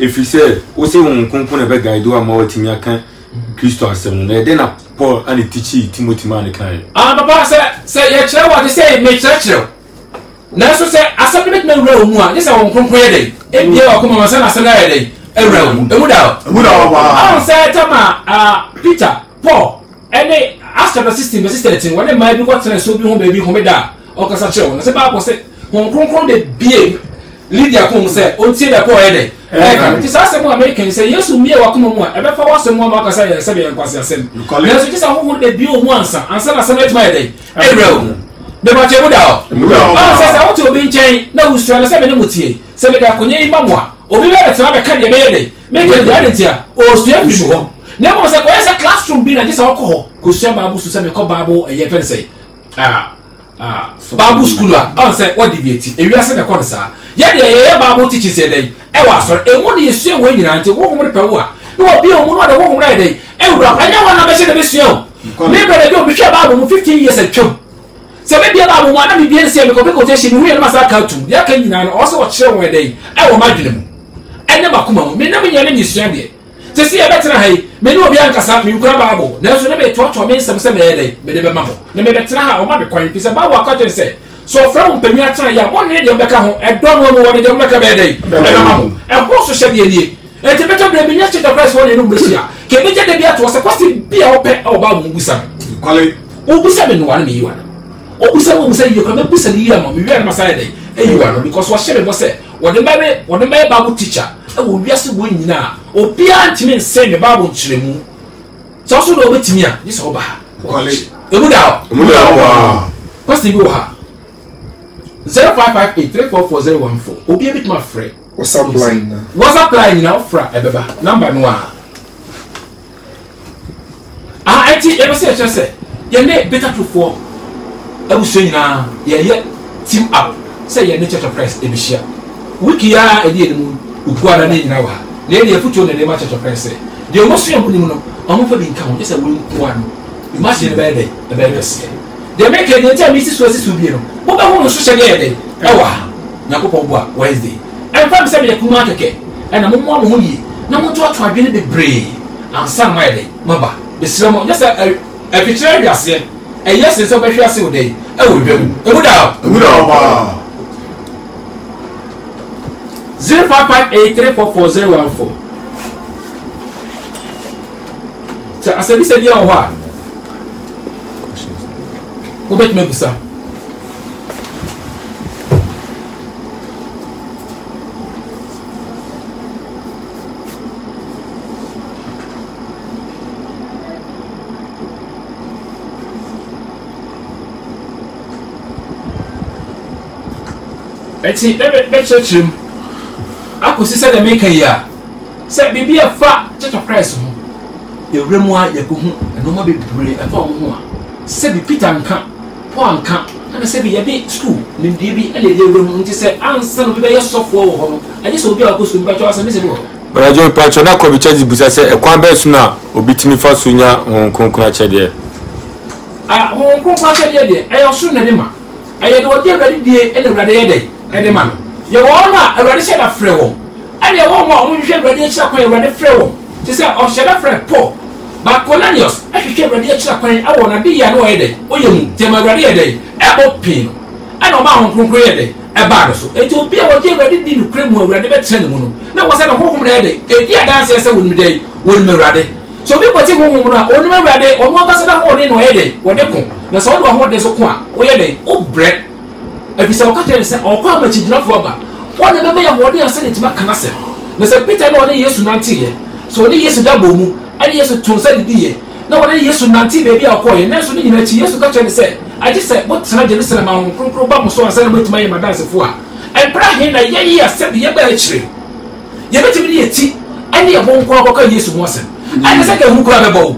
If you say, what's the one component of a guy do a more Timiakan, Christo, then a Paul and a teacher, Timothy Manikai. Papa say, your child, what they say, make church. Now, so say, I submit no room one, this I won't complain. If you are coming on Sunday, I say Tama, Peter, Paul, any after the system assistant, when they might be what I so be home baby home da or Casacho. I said, Papa said, Hong Kong the BA Lydia Kong said, on see the poor headache. It is as some Americans say, yes, me or come on, ever for some more Marcus and Sabian Quasian. Yes, it is a whole day be once and send us a night my day. Hey, bro. The Bacha Muda. I says, I want to be chained. No, who's trying to say, Muti, say, Conye Mamma. Obi be tell be kan de be dey make the identity o sua bi ho na mo se ko esa classroom bi na je se alcohol ko sua babu su se me ko babu e fen say babu school on say what deviate e wi ase na ko sa ye de ye babu teach say dey e wa so e mo ne sua we nyina nti wo mo de pewo a no obi o mo no de wo mo na dey e wura anya wa na be se de be sua me be de obi sua babu 15 years atwam se be bia babu mo na me bia se me ko be quotation we na masa ka tu ya kan nyina no o se wo kire wo dey e wo madwene mu ene makuma me na me nyane ni sua de se se e betena hai me no obi ankasa me nkura baabo na so na be to me nsem se me dey me de be mamo na me betena ha o ma be kwan fi se baabo akwaje se so fra mpani atena ya mo ne de beka ho e do no mo woni de beka be dey be mamo e ho so hye de nie e te beto bre me nya che the price woni no mbesia ke me je de bia to se kwasi bia o pe o baabo ngusa kwale o busa me no wan me yiwa o busa wo musa yiwa me busa ni yiwa mo me wi na masaya dey e yiwa no because wa hye me bo se wode mbe baabo teacher e wo wiase bo nyina obia ntimi nse me baabo nkyeremu so so do obetimi a yi so ba kwale emuda wa kwasti bi wo ha 0558344014 obia bit my friend WhatsApp line na ofra ebeba number no a enti e be se chese ye ne better to for abuso nyina ye team up say ye ne Church of Christ ebihia wiki ya edi edemu ukuara ne nyina wa na edi efutuo ne ma Church of Christ de omo so yambu ni mu no omo fa bi nka ho just we nkuwa no imagine be dey e be kese de make e dey mi sisu bi no mo ba ho no so hye dey ewa yakopon bo a Wednesday en fa bi se be kuma keke en na mo ho yi na mo to adwene bebre ansa ma yɛ maba besira mo nyɛ sɛ ɛfikyerɛ wiase ɛyɛ sɛ sɛ ɔbɛhwɛ ase wo dɛ ɛwɔ dwam ɛmu da 0558344014 sɛ asɛbi sɛ deɛ wɔ hɔ a wobɛtumi abusa ɛti bɛkyerɛkyerɛ mu akɔsi sɛ deɛ meka yi a sɛ biribi ɛfa Church of Christ ho yɛwura mu a yɛkɔhu ɛnɔma bebree ɛfa wo ho a sɛbi Peter nka Paul nka ɛna sɛbi yɛde school nimdeɛ bi ɛna yɛde wura mu nti sɛ ansa no bi bɛyɛ sɔfoɔ wɔ hɔ no ɛnyɛ sɛ obi a wakɔ school mpatwɛ asɛm sɛ bi wɔ Barajo Pacho na Kobe Church busa sɛ ɛkwan bɛɛ so na obi timi fa so nya kronkron akyɛdeɛ kronkron akyɛdeɛ deɛ ɛyɛ ɔsoro na de ma ɛyɛ de wɔde awurade die ɛna awurade yɛ dɛ ɛde ma no yɛwɔ hɔ no a awurade hyɛ da frɛ wɔn ɛna yɛwɔ hɔ a ɔmohwehwɛ awurade akyira kwan awurade frɛ wɔn te sɛ ɔhyɛ da frɛ Paul but Cornelius ɛhwehwɛ awurade akyira kwan ɛwɔ na de yɛ no ɔyɛ dɛ ɔyɛ mu tɛm awurade yɛ dɛ ɛbɔ pii no ɛna ɔma ahonkronkron yɛ dɛ ɛbaa do so eti obi a wɔde awurade di nukura mu awurade bɛtena ne mu no na wɔsɛ na honhom na yɛ dɛ edi adanseɛ sɛ wɔnim dɛ wɔnim awurade so obi kɔte honhom no a wɔnim awurade ɔmo akasa da hoɔden na ɔyɛ dɛ wɔde ko na sɛ ɔde ahoɔden so ko a ɔyɛ dɛ ɔbrɛ ebisa ɔkata ne sɛ ɔkɔ amakyegyinafoɔ aba wɔn na bɛbɛ yɛ ahoɔden asɛ ne tima kana sɛ na sɛ Peter na ɔne Yesu nante yɛ so ɔne Yesu da bɔ mu ɛne Yesu tun sɛ didi yɛ na ɔne Yesu nante baabi a ɔkɔ yɛ nanso ne nyinaa akyi Yesu ka kyerɛ ne sɛ agye sɛ wɔtena Jerusalem ahom kronkron ba mo so ansa na wɔatumi ayɛ madansefoɔ a ɛmpra he na yɛyi asɛm yɛbɛ akyire yɛbɛtumi ne yɛti ɛne yɛbɔ nko akɔka Yesu ho asɛm ɛne sɛ ka hu kora bɛbɔ wo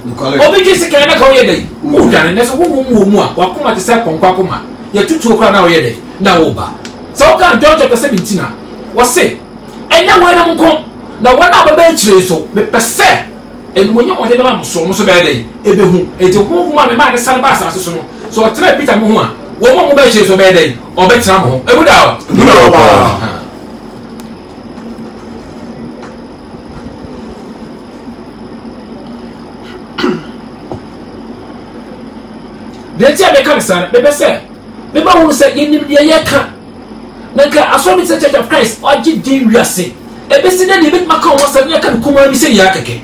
obi gye sika na ka woyɛ dɛ wodwane nɛ so honhom wɔ mu a wakoma te sɛ kɔnkɔ akoma yɛtutuo kora na woyɛ dɛ na woba sɛ woka John chapter 17 a wɔse ɛnyɛ wɔnam nko na wɔn a bɛbɛ akyire so mepɛ sɛ ɛnumonyam ɔde bɛma mo so mo so bɛyɛ dɛ ɛbɛhu ɛnti honhom a mema ne sane ba asase so no so ɔtena Peter mo ho a wɔn mo bɛ akyire so bɛyɛ dɛ ɔbɛtena mo ho ɛmu da deɛ ti a bɛka ne saa bɛbɛ sɛ bɛba wɔn sɛ yɛnim deɛ yɛka na nka asɔre sɛ Church of Christ ɔgye din wiase ebesi na deɛ bɛtuma ka wɔn sɛ ne yɛka ne kumaa bi sɛ yɛ akɛkɛ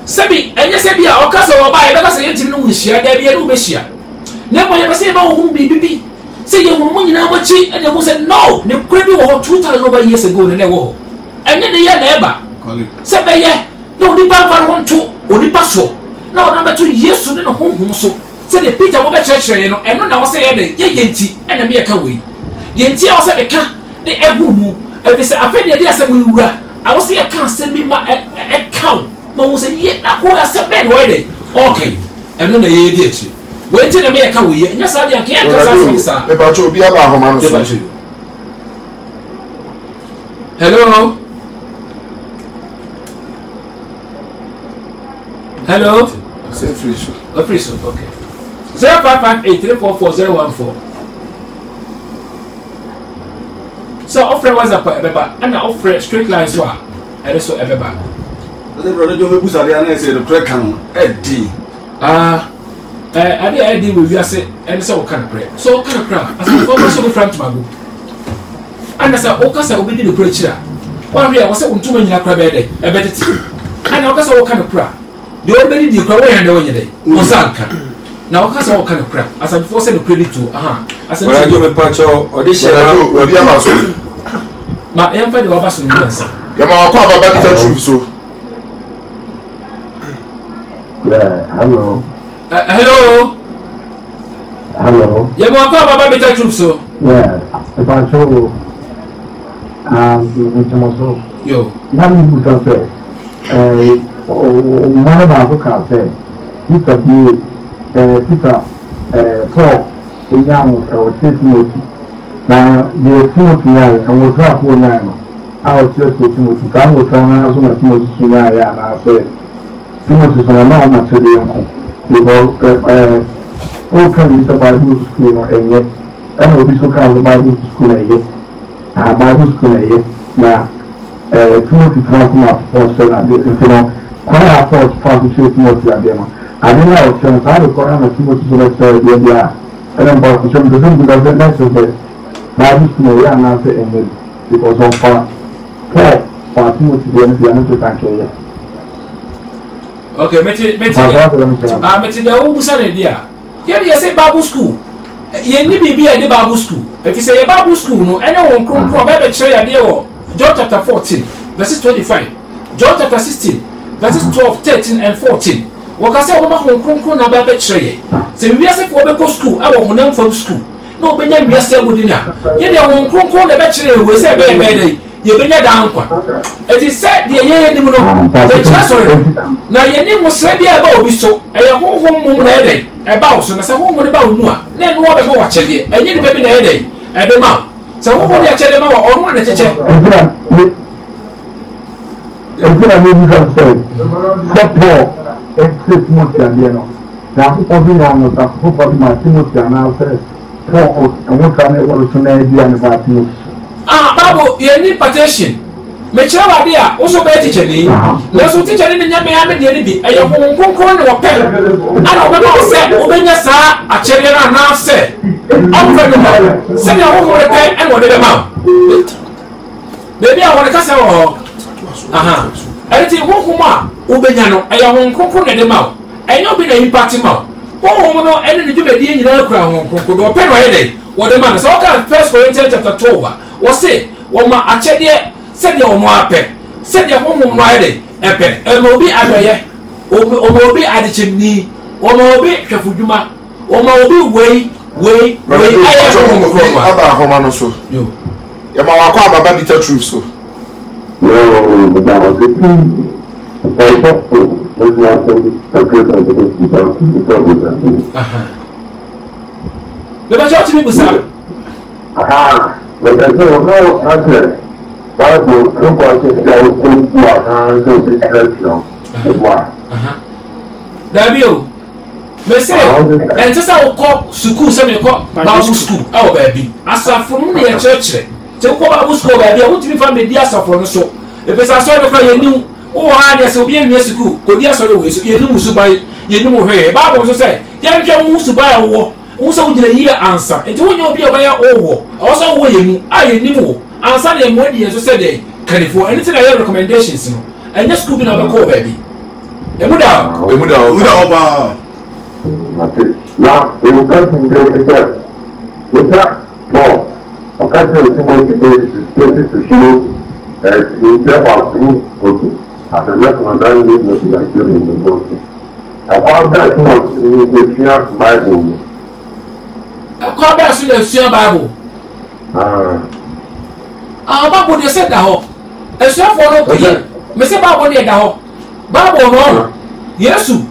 sɛbi ɛnyɛ sɛ bi a ɔka sɛ wɔba a yɛbɛka sɛ yɛntimi no wo nhyia daabi yɛne wobɛhyia na mmɔ yɛbɛ sɛ yɛba wɔ ho biribi bi sɛ yɛhunu mo nyinaa mɔkyi ɛne ɛhu sɛ no ne kora bi wɔ hɔ 2000 over years ago ne na ɛwɔ hɔ ɛnyɛ ne yɛ na ɛba sɛ bɛyɛ na onipa mfa no ho nto onipa soɔ na ɔna bɛto Yesu ne ne honhom so sɛdeɛ Peter wɔbɛkyerɛkyerɛ yɛ no ɛno na wɔsɛ yɛ de yɛyɛ nti ɛna meyɛka wei deɛ nti a wɔsɛ meka ne ɛgu mu ɛfiri sɛ afei deɛ de asɛm yi wura a wɔsɛ yɛka asɛm bi ma ɛka wo ma wo sɛ yɛ na ko asɛm bɛɛ na wɔyɛ de ɔkɛn ɛno na yɛyɛ di akyire wei nti na meyɛka wei yɛ nyɛ saa deɛ anka yɛnka saa asɛm saa mepakyɛ obi aba ahoma no so hello hello sɛ firi so afiri so okay 0558344014 so offer WhatsApp ɛbɛba ɛna offer straight line so a ɛde so ɛbɛba ɛde brother jo mebusa de ana sɛ de prayer kan ɛdi ade a ɛdi wɔ wiase ɛne sɛ wɔka no prayer so wɔka no prayer asafo ɔbɛ so bɛfra ntomago ɛna sɛ wɔka sɛ wobɛdi no prayer kyira wɔahwɛ a wɔsɛ wo ntoma nyina kora bɛyɛ dɛ ɛbɛtete ɛna wɔka sɛ wɔka no prayer deɛ ɔbɛdi di kora wɔyɛ dɛ wɔnyɛ dɛ ɔnsa nka na wɔka sɛ wɔka no prayer asafo sɛ no credit to Barajo Pacho ɔde hyɛ obi ama so ma yɛmfa de wɔba so no nsa yɛma wakɔ ababa kita truth so Hello. Hello. Hello. Yeah, mo akọ baba beta troop so. Yeah. If I show you, so. Yo. Now you can say, one of our can say, Peter B. Peter, Paul, the young or Timothy. Now the Timothy and was not for now. I was just with Timothy. I was trying to so much Timothy and I said, Timothy from a normal to the uncle. Because all can be Bible school and yet, I will be so kind of Bible school and yet, Bible school and yet, now, Timothy from up for so that you know, kwan a force fa to show Timothy abema ade na o chen sa do kwan na Timothy so let's say dia and but so the thing that the next is that is no ya na say and because of for Timothy dia na to thank you. Okay, meti da wo busa ne dia ye say Bible school ye ni bibi e de Bible school if you say ye Bible school no ene won kronkron ba be kire ya de wo John chapter 14 verses 25 John chapter 16 verses 12 13 and 14 wakase wo ma won kronkron na ba be kire ye se bibi ase fo be go school a wo honam from school no be nya biase agudina ye de won kronkron na be kire we se be dey ye benya dan kwa eti said ye ni mu no the sorry na ye ni musre bia ba obi so eye honhom mu na ede e ba so na se honhom ne ba onu a na enu obe mo wachede enye ni be na ede e be ma se honhom ya chede ma wa onu na cheche Ezra me bi kan say support exit mo ti ande no na ko bi na no ta ko bi ma ti mo ti ana say ko o mo ka ne wo so na di an ba ti Bible ye ni petition me kira wa dia wo so be teacher ni na so teacher ni nya me ya me de ni bi e ye honkonkon ne wo pe ana wo be no se wo be nya sa a kire na na se am fe no se ya wo mo re pe en wo de ma baby a wo ka se wo aha enti honkom a wo be nya no e ye honkonkon ne de ma e nya obi na impact ma honkom no ene ni dwuma die nyina kura honkonkon do pe no ye de wo de ma so ka 1 Corinthians chapter 12 wo se wo ma achede se de wo mo ape se de wo mo no ayede epe e mo bi adoye o mo bi adechimni o mo bi hwefudwuma o mo bi wei aye wo mo ko ma aba homa no so yo ya ma wa kwa baba bitter truth so no da wa ke le ba joti mi busa but I don't know answer. Bible don't want to say to our so this question. Why? Dabio. Me say and just how call school say me call Bible school. Oh baby. Asafo no na church. Te ko Bible school baby, I want to be from media asafo no so. E pesa so no kwa yenu. O ha dia se obi enwe school. Ko dia so we so yenu musubai, yenu mo hwe. Bible so say, ya ntwa musubai wo. Usa ujina yiye ansa enti wonye obi obaya owo also wo yemu ayenimu ansa na emu adi so say dey kanifo anything I recommendations no enya school bi na ba ko baby emuda oba now we will come to the with that no occasion to show in terms of okay as a recommendation is not in the book about that not in the Bible. Kwa ba su le sua Bible Bible de se da ho esua fo no ko ye me se Bible de da ho Bible no Yesu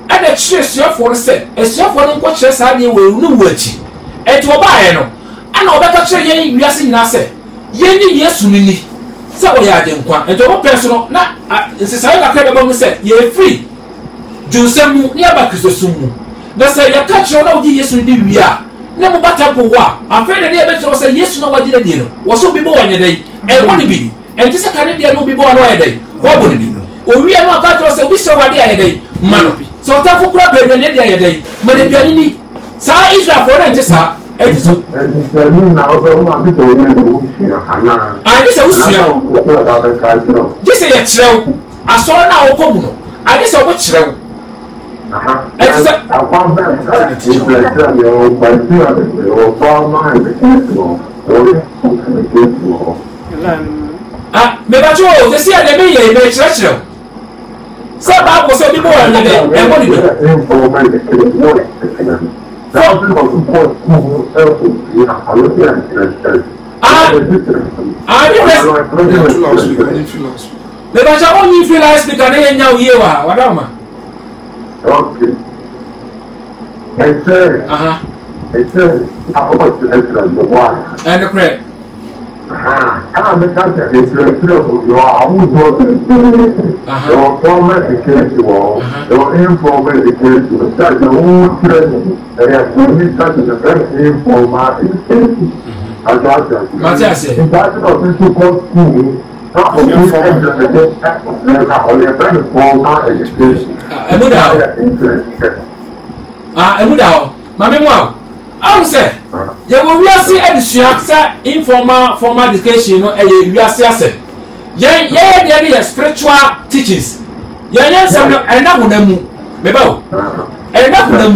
ada chire sua fo se esua fo no ko chire sa de we nu wachi eto ba ye no ana obeka chire ye wiase nyina se ye ni Yesu ni se o ya de nkwa eto bo peso no na nsesa ya ka be mu se ye free jusemu ni aba kristosumu na say ya catch no na Yesu ni wi a na mo bata po wa afre na e be tro say Yesu na waji na di no wo so bi bo wanye dai e woni bi e ti se ka ne dia no bi bo no e dai wo bo ni o wi na ka tro say bi so wade aye dai mano so ta fu kura be ne dia aye dai ma de bia ni sa Israel for na ti sa e ti so na o so ma bi to ni do ana ani se usia ji se ye kirew aso na wo ko mu no ani se wo kirew me ba cho se si ade me ye me chire sa ba ko so bi bo ande de e mo ni be me ba cha oni feel like speaker na nya uye wa wadama. Okay. I said, how much is the water? And the crab. I'm the country. It's you are almost your former education, your informal education, such a old training, and have only such a very informal education. I got that. Matthias, in fact, I was to go school. I say, you will see a informal education, we are saying, yeah, spiritual teachings. Yeah, some and that would them, Mebo, and that would them.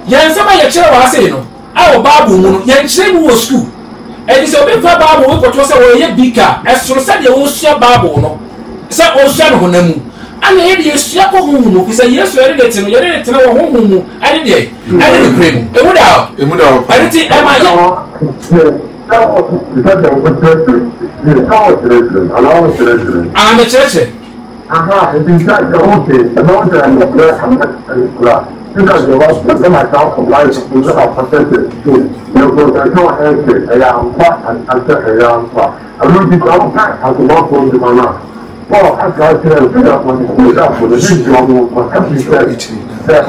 Yeah, some of your children are saying, our Babu, young children was school. And it's a big Babu, what was a bigger, as so said the ocean Babu, no, some ocean on them. And here you share home, is a yes, you're ready to know home, and day, and the cream. It would out, I didn't think, am I? I'm a church. Aha, it's inside the office, the mountain and the glass and glass. Because the rest of them are out of life, we have protected too. There was no answer, a young part and answer a young part. I will be all back as a walk on the banana. Well, I got to figure out when you put up with the big job for every that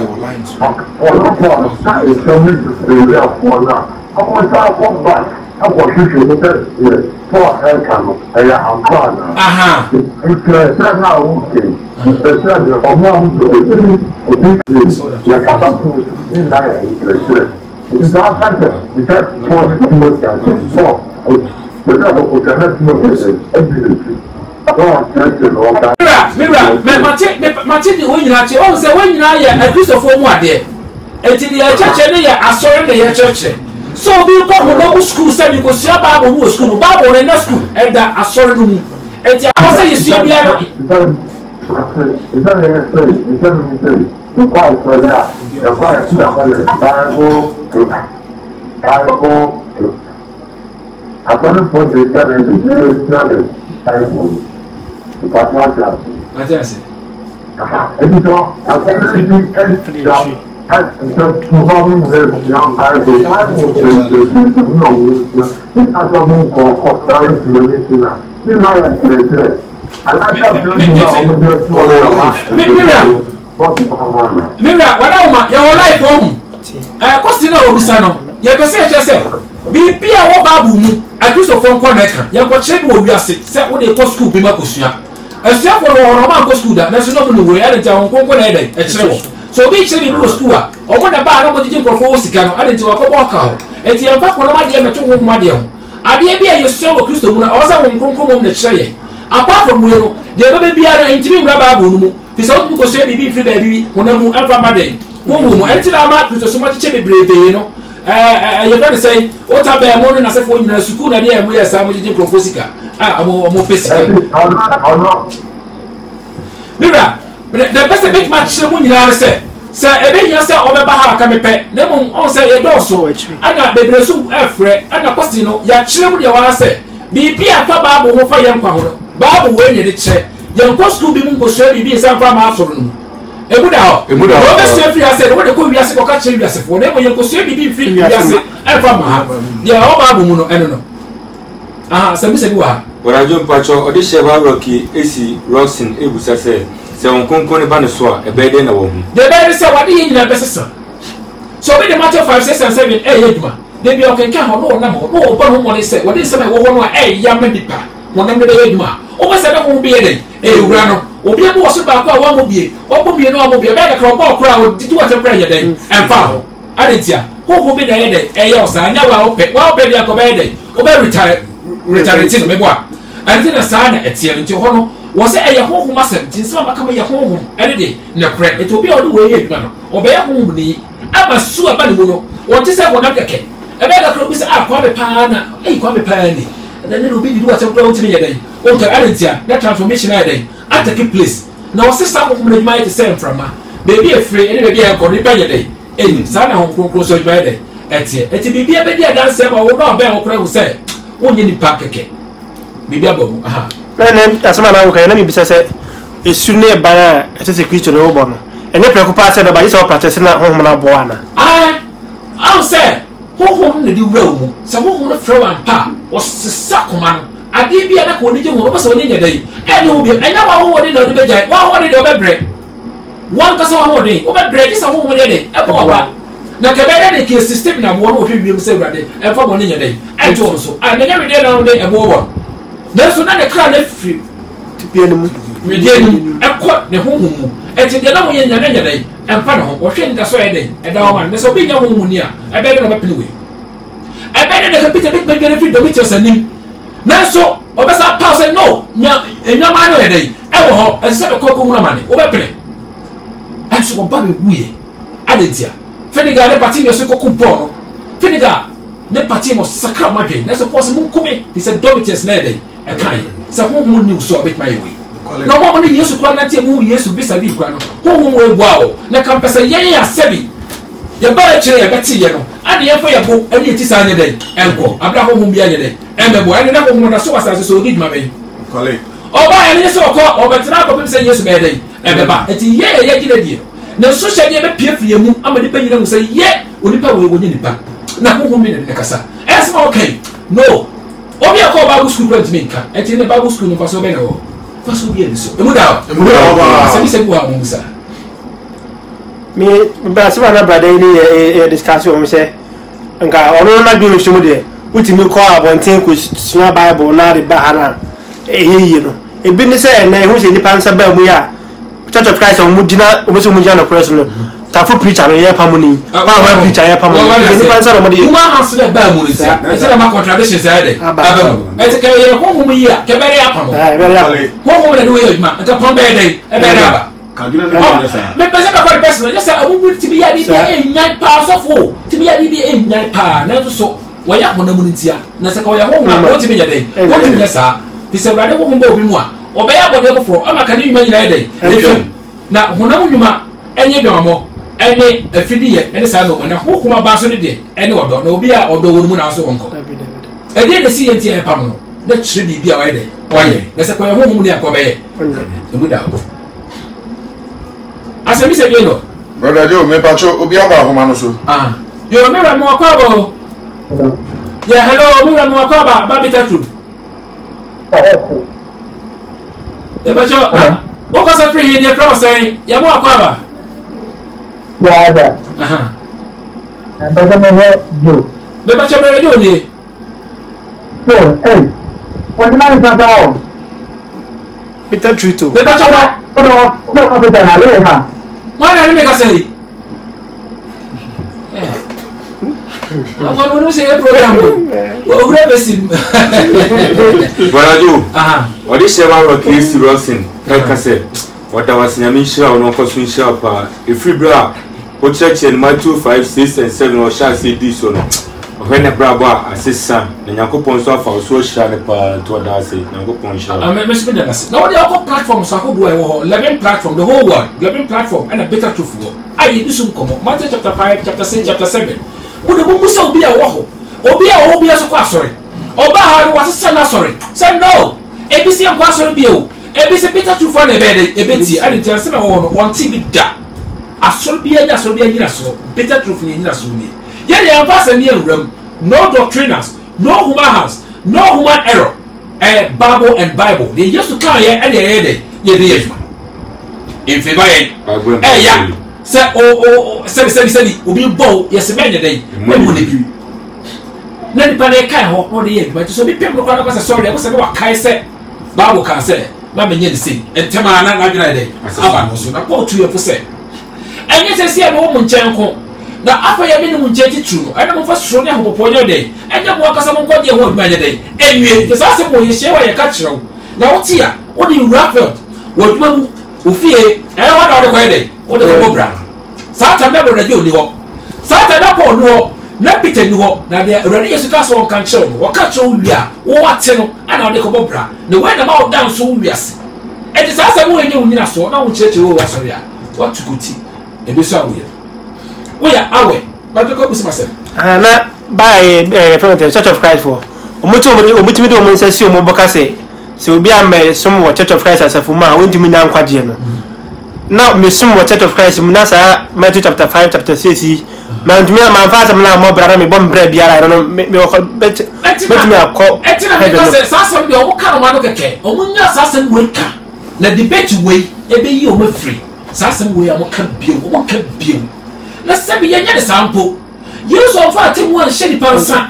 for no part, that is so much to be there for now. I want to walk back. I want you to look at it. For a camel, a young partner. Aha! It's not okay. It's not the amount of the like a in that it's not better. It's not for the most so. The level of the next movement is Martin, when you are also when you are a piece of one day, and in the church, and I saw the church. So we go to school, said you could see a Bible school, Bible and not school, and that I saw room. And I say you see a Bible. It's not anything. You quite for that. You're quite Bible. I couldn't put the seven Bible. What is it? And so I can't and so performing the young Bible, I will no, it's not something for hostile to the listener. You know, and I have to Mira, what am your life home? Question of Busano. You can say, just say, be a babu, a piece of phone connector. You can check what we are sick, set what they call school, be Macusia. A step for a Roman school that there's no way I don't go a so be chilling to school, or what about what you for Sicano, added to a walkout, and the uncle of my dear to my dear. I be a show of Christo, also won't come on the chair. Apart from Will, there will be an intimate rabble, his own people say be free baby, when I move up my day. Who until I'm out with so much chili brave, you know. You're going to say, what I bear morning as if when school and here we are some for Fosica. I'm more physical. Mira. The best big match when you are said, Sir, a bit yourself over Baha Camepe, Lemon on say a dorsal, I got the Bresu Afre, and a Costino, your children, you are said. Be a Babu who fire young Babu when you did say, young Costco be Mungo Sherry be some from afternoon. A good hour, Robert Seffrey has said, what the good Yassi or catching yourself, whenever you could be free, Yassi, and from her. They are all Babu, I don't know. Ah, some said, what I don't patch or this Sheva Rocky, AC, Roxin, Ebusa said. So on Concon Baniswa, a bed in a woman. The bed is what he in a best. So in the matter of 5, 6, and 7, 8, they be okay, come on, no, one money said, what is some one, a young man, one of the Edma. Almost I won't be a day, a grano, or be a boss about one will be, or will be a normal be a bag of crowd, did you want to pray a day, and follow. Aditia, who will be the headache, a yours, I never open, well, baby, I come a day, or retired to me, and then a sign at Tier into Honor. Was a home mustn't, since some come a home, any day, no credit, it will be all the way, obey a home, I must sue a baluno, what is that one of the cake? A bag of clothes are quite a pan, a quite a penny, and then it will be what I'm going to be a day, or to Alentia, that transformation a day, at the place. Now, sister who might send from her, baby afraid, and maybe I'm going to pay a day, and Sana home close by day, at here, it will be a baby dancer, or not bear or crowd say, one in the packet cake. Be double, aha. That's my own. Let me be said, it's soon near by a secret over. And if you pass it by yourself, practicing at home on Boana. I'll say, who did you roll? Someone who throw and pa was the Sacoman. I did be an acquaintance who was only a day. And you will be another one in the bed. One in the bread. One person one day, over bread is a woman a day. A boa. Now, Cabana case system now one of you say ready, and for 1 day. And also, I never did all day a war. There's another crowd free. tipianum medianum ekọ ne honhom eti de na mo yenya na nyadai emfa ne ho wo hwe nda so yedai eda wo man ne so bi nya honhom ni a ebe de na bapini we ebe de ka Peter de gbegere fi Demetrius anim na so obesa pause no nya enwa ma no yedai e wo ho ese be kokko hu na mane wo bepene aso ko ba be guye adentia feniga ne party ne so kokko bo feniga ne party mo sakra madwe na so pause mu kume he said Demetrius na yedai e kan sa honhom ni so obet my way na mo ni Yesu kwa na tie mu Yesu bisa bi kwa no honhom we bua o na kan pese yen ya sebi ya ba kire ya beti ye no ade ye fa ye bo ani ti sa nya den enko abra honhom bia ye den emebo ani na honhom na so wasase so odi dma ben kole oba ya ni so ko obetra ko pese Yesu be den ebeba eti ye gide die na so hye ye be pie fie mu amade pa nyina mu se ye onipa we wonye nipa na honhom ni ne kasa esma okay no obi akọ Bible school kwent me nka eti ne Bible school no faso be na wo faso bi eliso emu da ba se bi wa mu sa me ba se ba na brother ni discuss o me say nka ono na bi no sumu de utimi ko abonten ko sua Bible na de ba hana ehiyi no ebi ni say na ehu se nipa nsa ba mu ya Church of Christ o mu gina o so mu gina no press no tafu preacher no ye pamuni ba wa preacher ye pamuni nipa nsa no mo de uma hasle ba mu ni sa e say ma contradiction say de abamu e say ke ye ko mu yi a ke bere apamo ko mu na do ye ma ta pon be de e bere aba kaduna na sa me pese ka for person just say awu tibi ya di e nyan pa so fo tibi ya di e nyan pa na so wo ya ho na mu ntia na se ka wo ya ho ma wo tibi ya de wo tibi ya sa ti se brade wo ho ba obi mu a obe ya bo de ko fo ama ka ni nyuma nyina de na ho na mu nyuma enye de mo ene afidiye ene sa no na ho kuma ba so de ene odo na obi a odo wo mu na so wonko e de ne si yenti e pam no na chire bi a wa de oye na se ko ya ho mu ni akobe e mu da asemi se bi no brother Joe me pacho obi aba ahoma no so yo me ra mo akwaba yeah hello me ra mo akwaba ba beta true e pacho o ka sa free here cross say ya mo akwaba ya da ba me Joe me pacho me Joe ni so what na sa da Peter Trito me pacho ba no ko ta na le ha Mana ni me ka say Agora não sei o programa. O Rebesim. Baraju. What is your case to Rosin? Kase. What I was in Misha no cost Misha pa. If you bra, o church in Matthew 5, 6 and 7 or shall say this or no. When a braba assistant, and Yakupon so far so shall to what I say, Yakupon shall. I remember speaking. Now the other platforms are called 11 platform, the whole world, 11 platform, and a better truth. I did this come. Matthew chapter 5, chapter 6, chapter 7. Who the woman so be a waho? Obia so quite sorry. Oba was a son sorry. Say no. ABC and Pastor Bio. ABC better truth for a bed, a betty, and tell some one TV da. A so be a so be a so better truth in a sunni. Yet they are passing near room. No doctriners, no human hands, no human error. Bible and Bible. They used to come here and they in favor. Yeah. Say say obi bow yes me dey we mu dey na ni pa na kai ho no dey but so bi pem no kwa say sorry say wa kai say Bible can say na me nye dey say entema na dwena dey aba no so na po tu ye fo say enye say say no mu nchen ko na afa ye bi ni mu nchen titru no ana mo fa suro ne hopopo nye dey enye mo akasa mo nkodi ho adwuma nye dey enwie ke sa se mo ye hye wa ye ka kire na wo ti a wo di Raphael wo dwuma mu ofie wa na wo ko dey wo de ko bra Satan na brother Joe ni ho Satan na Paul ni ho na Peter ni ho na de Awurade Yesu ka so kan kire no wo ka kire wi a wo ate no ana wo de ko bra na we na ma wo dan so wi ase e de sa mo enye unyina so na wo kire wo wasori a what tukuti e be so we ya awe ba de ko busi masem na by from the Church of Christ for omutimi de omunse omo boka se obi am some Church of Christ asafuma wonti munya nkwaje no now me sum Church of Christ munasa Matthew chapter 5 chapter 6 man to me man fa sam na mo brada me bom bra biara no me ko bet me akọ because sasem de o ka no ma no keke o munya sasem we ka na debate we e be yi o ma free sasem we am ka bio o ka bio na sabi ye nya de sampo yesu of fa temu an hye ni pansa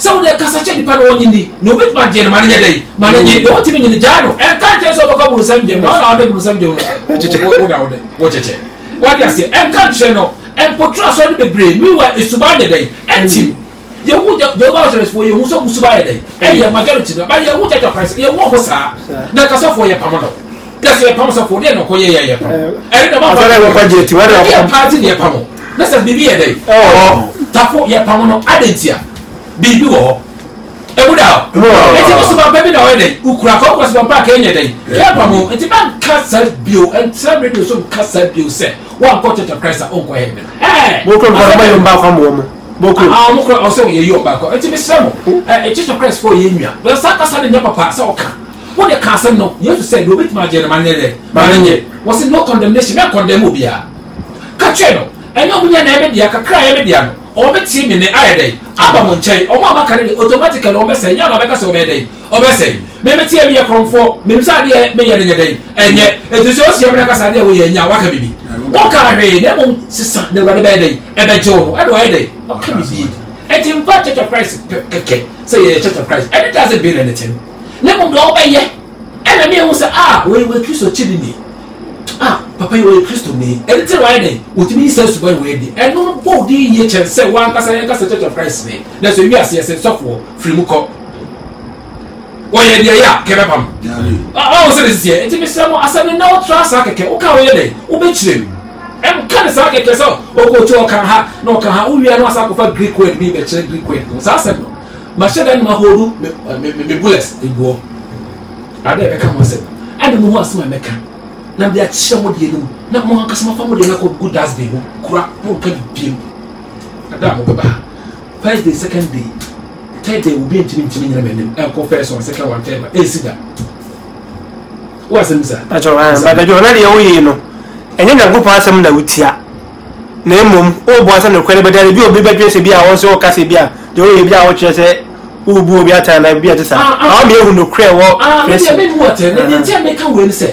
so de kasa che nipa no nyindi no bet ma je ma nya dai ma nya do ti ni jano e ka che so ko buru sam je na de buru sam je wo da wo cheche what you say e ka che no e potra so de bebre mi wa esuba de dai e tim ye hu je ba so for ye hu so musuba de dai e ye majority na ba ye hu cheche price ye wo ho sa na kasa for ye pamano kasa ye pamso for de no ko ye ye pam e de ba ko je ti wa de party ye pamo na sa bibi ye dai tafo ye pamano adentia bibi wo ebuda enti musuba baby na we dey ukura ko ko suba pa kenye dey ya pamo enti ban kasa bio and celebrate so kasa bio se one quarter to price on ko heaven boko ko ba yo mba kwa mo boko mo ko o se ye yo ba ko enti misemo church of Christ for ye nua but sa kasa ne papa sa oka wo de kasa no you say do bit ma je na manele manenye was no condemnation me condemn obia ka che no enyo munya na ebe dia kakra ebe dia no o be ti mi ne ayede aba mo nchen o mo amaka ne automatically o be say nya na be ka so be dey o be say me ti e bi konfo me sa de me ye ne dey enye etu so si e be ka sa de wo ye nya wa ka bibi o ka re ne mo sisa ne wa be dey e be jo e do ayede o ka bibi e ti mfa church of Christ keke say ye church of Christ and it doesn't mean anything ne mo do be ye e na me wo say we Kristo chidi ni papa you Kristo ni anything why dey otimi say so boy we dey and no bo dey ye chen say one kasa church of Christ ni na so wi ase say so for free mu ko wo ye dey ya kebepam say this here etimi say mo asane na o trust akeke o ka wo ye dey o be chire em kan sa akeke so o ko cho kan ha no kan ha o wi na asa ko fa Greek word bi be chire Greek word so asa no ma sheda ni ma horu me bullets ego ade be ka mo say and mo asema meka na dia chira mo die no na mo akasa ma fa mo de na ko good as day kura mo ka biem ada mo baba first day second day third day will be intimi nyina menem e ko first one second one third e sida what's the answer acho ba jo na de wo yi no enye na go pa asem na wutia na emom o bo asem na kwere be dare bi obi be dwe se bi a won se o ka se bi a de o ye bi a wo kire se u bu obi ata na bi ata sa a me ehu no kre wo yes me what ne ntia me ka we ni se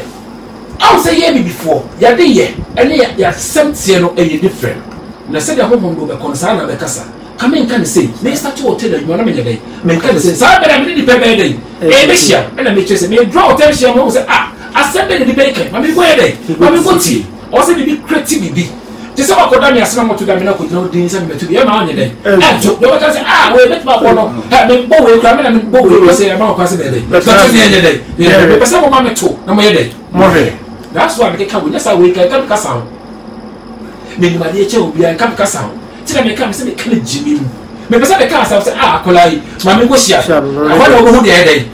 I say yeah before ya dey ye ene ya semtie no e different na se de honhom do be konsa na be kasa come in can say me start to hotel you na me dey me can say sa be na me di pepe dey e be shia na me chese me draw hotel shia mo say assemble the bacon ma me go dey ma me go ti o say be creative bi ti se wakoda me asema mo to da me na ko dino din se me to bi e ma anye dey jo do ka say we bet ma ko no me bo we kra me na me bo we say ma ko say dey so to ni anye dey me pese mo ma me to na mo ye dey mo he that's why me can we just we can come sound me ni ma dey che obi an come sound ti na me come say me can jimi mu me pese me can say akolai ma me go shia afa na wo hu dey dey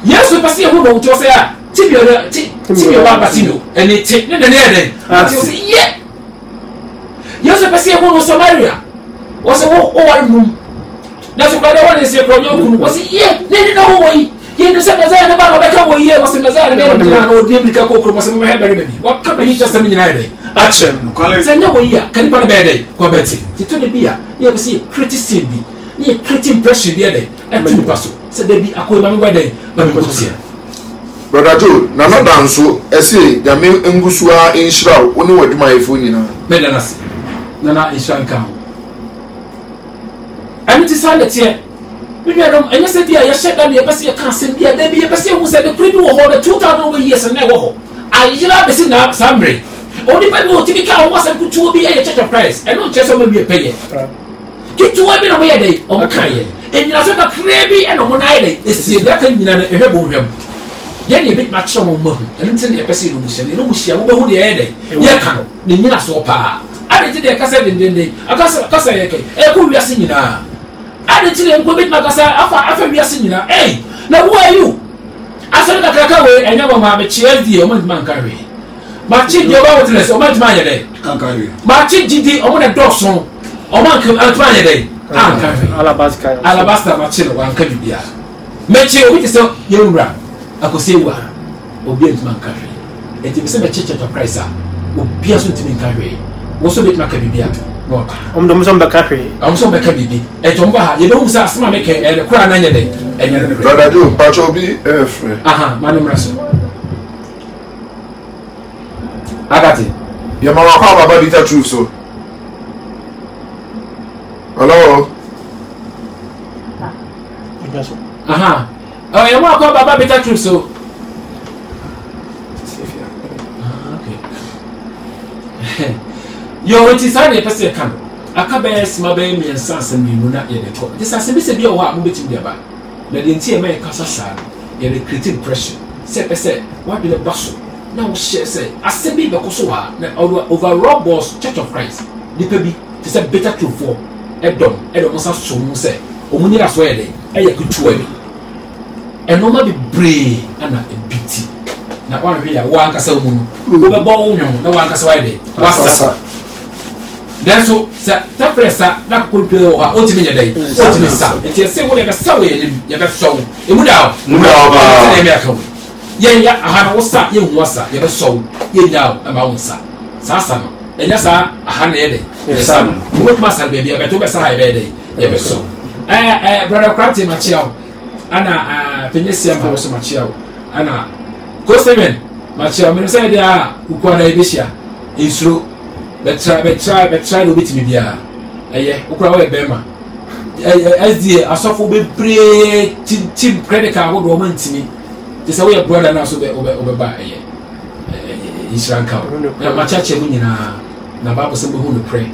yes we pese hu no to say ti bi wa batino eni ti ne dey ti say yeah yes we pese hu no Samaria wo say wo wa mu na so kwa dey one say pro nyoku wo say yeah ne no wo yi ye no se mezaya na ba ba ka wo ye wo se mezaya na be na no di ka ko ko mo se me hebere be wa ka be hija se me nyina ide action se nya wo ya ka ni pa na be dey ko beti ti to ne bia ye be se criticism bi ye creative impression bi dey e tu paso se de bi akoy ma me gwa dey ba me ko sia brother Joe na no danso ese ya me ngusua inshira wo ne waduma efo nyina me da nase na insha nka amiti sandetie Biadom enya se dia ya sheda ne pese ya kan sem dia da bi ya pese hu se de kuri wo ho de 2000 years na wo ho ayira be se na sambre o di pa bi o ti ka wo se kutu bi ya church of Christ e no cheso ma bi e peye kitu wa bi na mo ye dai o kan ye enyina so ka kure bi e no mo na ye dai esi da kan nyina na e hwebo hwem ye ne bit ma cho mo ma enu tin de pese no musia ne no musia wo be hu de ye dai ye kan no ne nyina so pa ade ti de ka se dendende akasa ye ke e ko wiase nyina ade ti le nko bit makasa afa wiase nyina na who are you asere ka kaka we enya ma me chiedi o man kanwe ma chi di o ba witness o man tuma anya dai kanwe ma chi gidi o mo na dogson o man kan tuma anya dai kanwe alabasta ma chi no wan ka bibia me chi o bi so yewura akosewa obi ntuma kanwe enti be se me church of Christ obi aso ntimi kanwe wo so bit makabibia dom so mbeka hwe so mbeka bibi etomba ha ye be hu sa asema meke e kura na nya de enya de brother Joe pacho bi free manu mraso agati ya mama kwa baba bita truth so hello aha oh ya mo akọ baba better truth so yo what is that person can akabe sma be mi ensanse mi nu na ye de to this asem se bi o ha mo betim de ba na de ntie me kasa sa ye de create pressure se pese what be the basso na wo share say asem bi be ko so ha na overall boss Church of Christ the pebi to say better truth for edom sa so mu say omuni aso ye de e ye kutu abi enoma bi bree ana ebiti na wa hwe ya wa ankasa mu no wo be bo wo nwon na wa ankasa wa de wa sasa then so that pressa na kulpe o ha o ti me dai o ti me sa enti se wo le be sa we ye be so e mu da ba se me aka wo ye ya aha na wo sa ye hu sa ye be so ye da o ma wo sa sa no enya sa aha na ye de ye sa no wo ma sa be be to be sa ha be de ye be so brother Krati machiao ana penyesia ma wo so machiao ana ko seven machiao me say dia ukwa na ebeshia insuro betra no bitimi bia eye ukura we bema SD asofo be pre team credit card wo do man timi te say we brother na so be ba eye isranka na machache mu nyina na babo se be hu no pray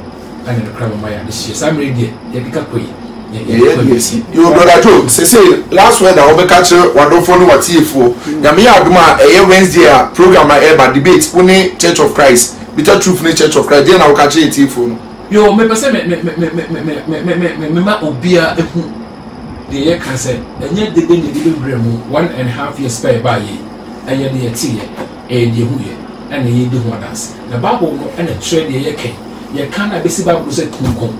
ana no kra mama ya de sie sam ready ye dika koi yes you brother Joe say last word that we catch wadofo no watiefo nyame ya aduma eye Wednesday a program a eba debate uni Church of Christ Bitter Truth ni Church of Christ dey na we catch etiefo no yo me pese me ma obia ehu de ye kan say enye de be ni de bebre mu 1.5 years by ba ye enye de ye tie de hu ye ene ye de hu adas na Bible no ene trade ye ken ye kan na besi Bible say kunkon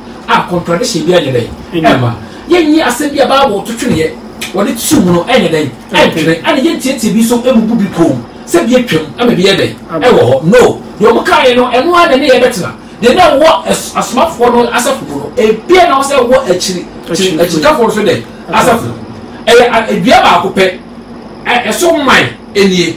contradiction bi anye dey ema ye nyi asem bi Bible to twene ye wode tu mu no anye dey twene ane ye tietie bi so ebubu bi kom se bi atwam ama bi ye dey e wo ho no yo mo kan ye no eno ane ne ye betena de na wo asmafo no asafu no e bia na wo se wo akiri akika so dey asafu bia ba akopɛ so man enie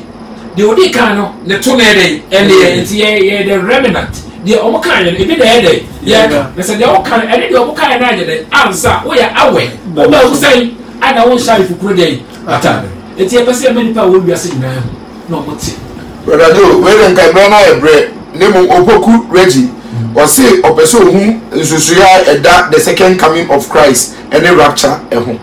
de odi kan no ne to na dey enie enti ye the remnant de omo kan ye ebi dey dey ye na se de o kan ene de omo kan na ye dey ansa wo ya awe wo ba wo sai ana wo shari fukuro dey ata enti e pese mani pa wo wiase nyina no mo ti brother Joe we den kai bra na ye bre ne mo opoku Reggie or say opeso hu nsusuya eda the second coming of Christ and the rapture ehu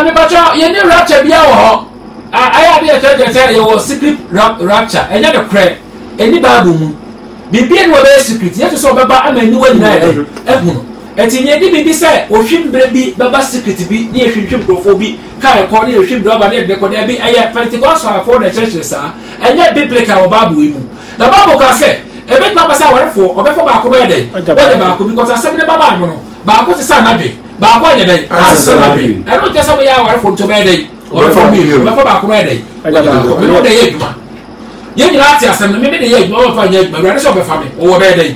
me bacho ye ni rapture bia wo ho aya bi e tell ye wo secret rapture enya de kre eni Bible mu bibia no be secret ye to so beba amani wa nyina ehu no etinye di bibi se ohwimbre bi baba secret bi ni ehwimhwim profo bi kai ko ni ehwimbre oba ni de ko de bi aya Pentecostal for the church sa enya biblical Bible mu na Bible ka se ebe twa pasa warefo obefo ba ko be dey we ba ko because asem ne baba no ba ko se sa na be ba ko anya dey asem na be e no tesa we ya warefo to be dey obefo ba ko be dey we dey eduma ye nyina ati asem ne me dey eduma o fa nya eduma we so obefa me o be dey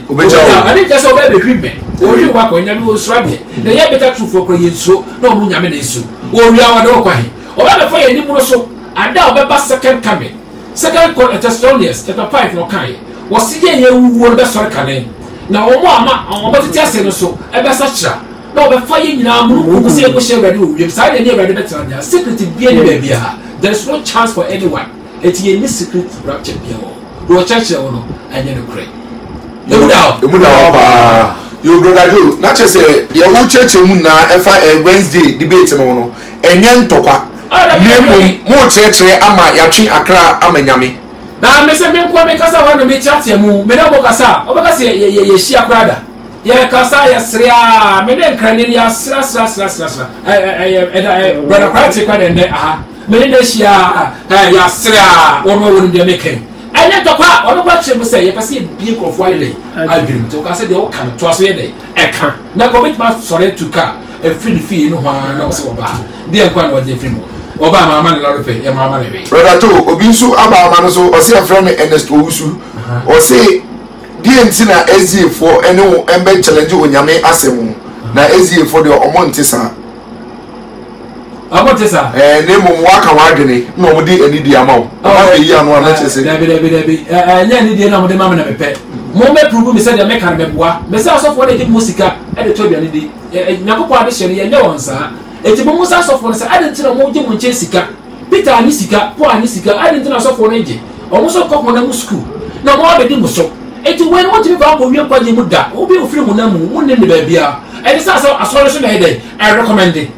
ani tesa o be be hwimbe o hwi wa ko nya bi o srabe na ye Better Truth for ko ye nso na o mu nya me na nso o wi awa do kwa he o be fa ye ni mu so ada o be ba second coming second Thessalonians chapter 5 no kan wasi ye wuwo be sori kane na omo ama omo tete ase no so e be sa kira na obe fa ye nyina mu ko se ko she ready o wi sa ye ne ready better na secret bi e be bia there is no chance for anyone it ye ni secret rapture bia o church o no anya no kre emu da ba yo brother Joe na che se ye wo church mu na e fa Wednesday debate no enye ntokwa ne mo church ama ya twi akra ama nyame na me se me kwa me kasa wa no me chat mu me na bo kasa o be kasa ye hia krada ye kasa ya sria me den krani ya sra brother Krati kwa den aha me den hia ya sria wo de me ken ene to kwa o no che me se ye pese bi krofo ile agrim to kasa de o kan to aso ye de e kan na commitment sorry to ka e free no ha na o se oba de kwa no de free mo oba mama ne lori pe e mama ne be brother Joe obi nso aba mama no so o se afra ne Ernest Owusu o se die ntina SDA4 ene wo embe challenge onyame asem na SDA4 de omontesa ne mo waka wadwene na o de anidi amawo o be yi anu na chese dabi nya anidi na mo de mama na pepe mo me prove me say de make an meboa me say asofo de musika e de to bi anidi nyakopo ade hye ne ye wonsa eti mo musa sofo no se adentina mo je mo nche sika Peter ani sika Paul ani sika adentina sofo no nje o mo so kokko na mu school na mo abedi mo so eti when what you ba ko wi kwaje mu da obi ofiri mu na mu ne ba bia e dey say asoro so na e dey I recommend it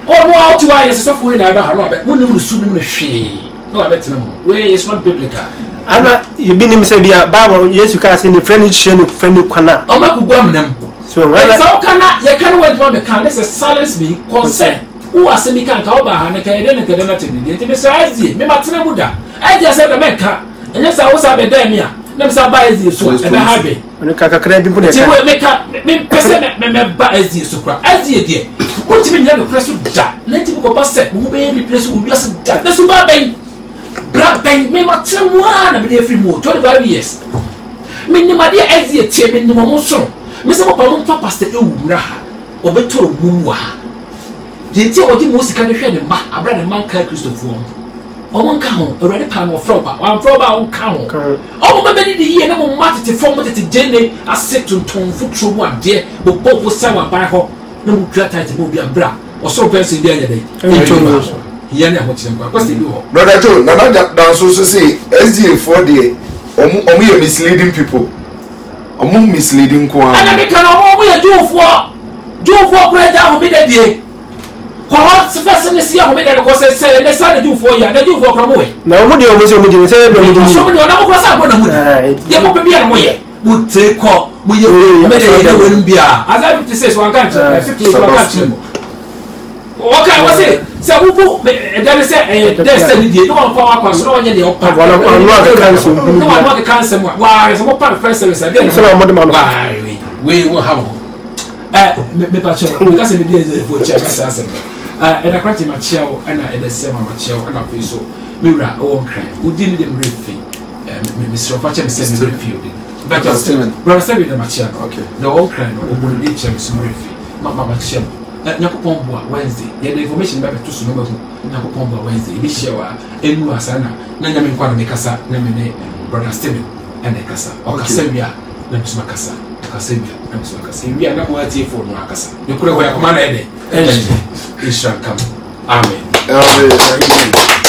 o mo out wa yes sofo ni na ba ha no ba mo ne mu su mu hwe no abetina mo we is not biblical ana yibini msebia baba Yesu ka se ni friend shenu friend kwana o ma ku gwa mnam so so kana ye kan word from the can this is silence me consent who asemi kan ka oba ha ne ka ede ne kede na tebidi enti be say azie me matena mu da azie say da meka enye sa wo sa be da mi a na me sa ba azie so e be ha be oni kaka kra bi mpune ti we meka me pese me ba azie so kra azie de wo ti me nya no presso da na ti ko ba se wo be mi presso wo bi as da na so ba ben bra ben me matena mu a na be free mo 25 years me ni ma de azie tie me ni mo so Mr. Papa mon papa pastor ewura ha obeto muwa de ti odi mo sika de hwe de ma abra de man ka Christopher o mon ka ho already pa no froba wan froba on ka ho o mo be ni de ye na mo matete form tete jene asset ton futuro mu ade bo popo sawa ba ho na mo twa tight mo bi abra o so person bi anya de ye na ho tiempa pastor bi ho brother Joe na dan so say SDA for the omo ye misleading people omo misleading ko ana me kana omo ye jufo kura ja ho me de die ko ho se ne si ho me de ko se ne sa de jufo ya de jufo kura mo we na omo de omo se omo de se de omo so mo de na mo kura sa ko na mu de mo pe bia mo ye mo te ko mo ye me de ye won bia as 56 one country 50 one country okay what's it se wo bo de se de se ni die no ko akwa so no nye de opa wala no aka cancel no aka cancel wa so mo pa first service de so mo de ma no we will have me pacho because me dey for check assassin and I can't imagine and I the same macho and I feel so mira o nkran udin dem refi me Mr. Pacho me say me refi but brother Steven the macho okay the o nkran o bo dey check so refi mama macho nyakopon bo Wednesday the information ba to so no ba nyakopon bo Wednesday bi share wa enu asana na nyame nkwa na me kasa na me ne brother Steven and the kasa o kasa bia na me so kasa kasebia na so kasebia na mo ati for no akasa ne kure ho ya kuma na ede Israel come amen amen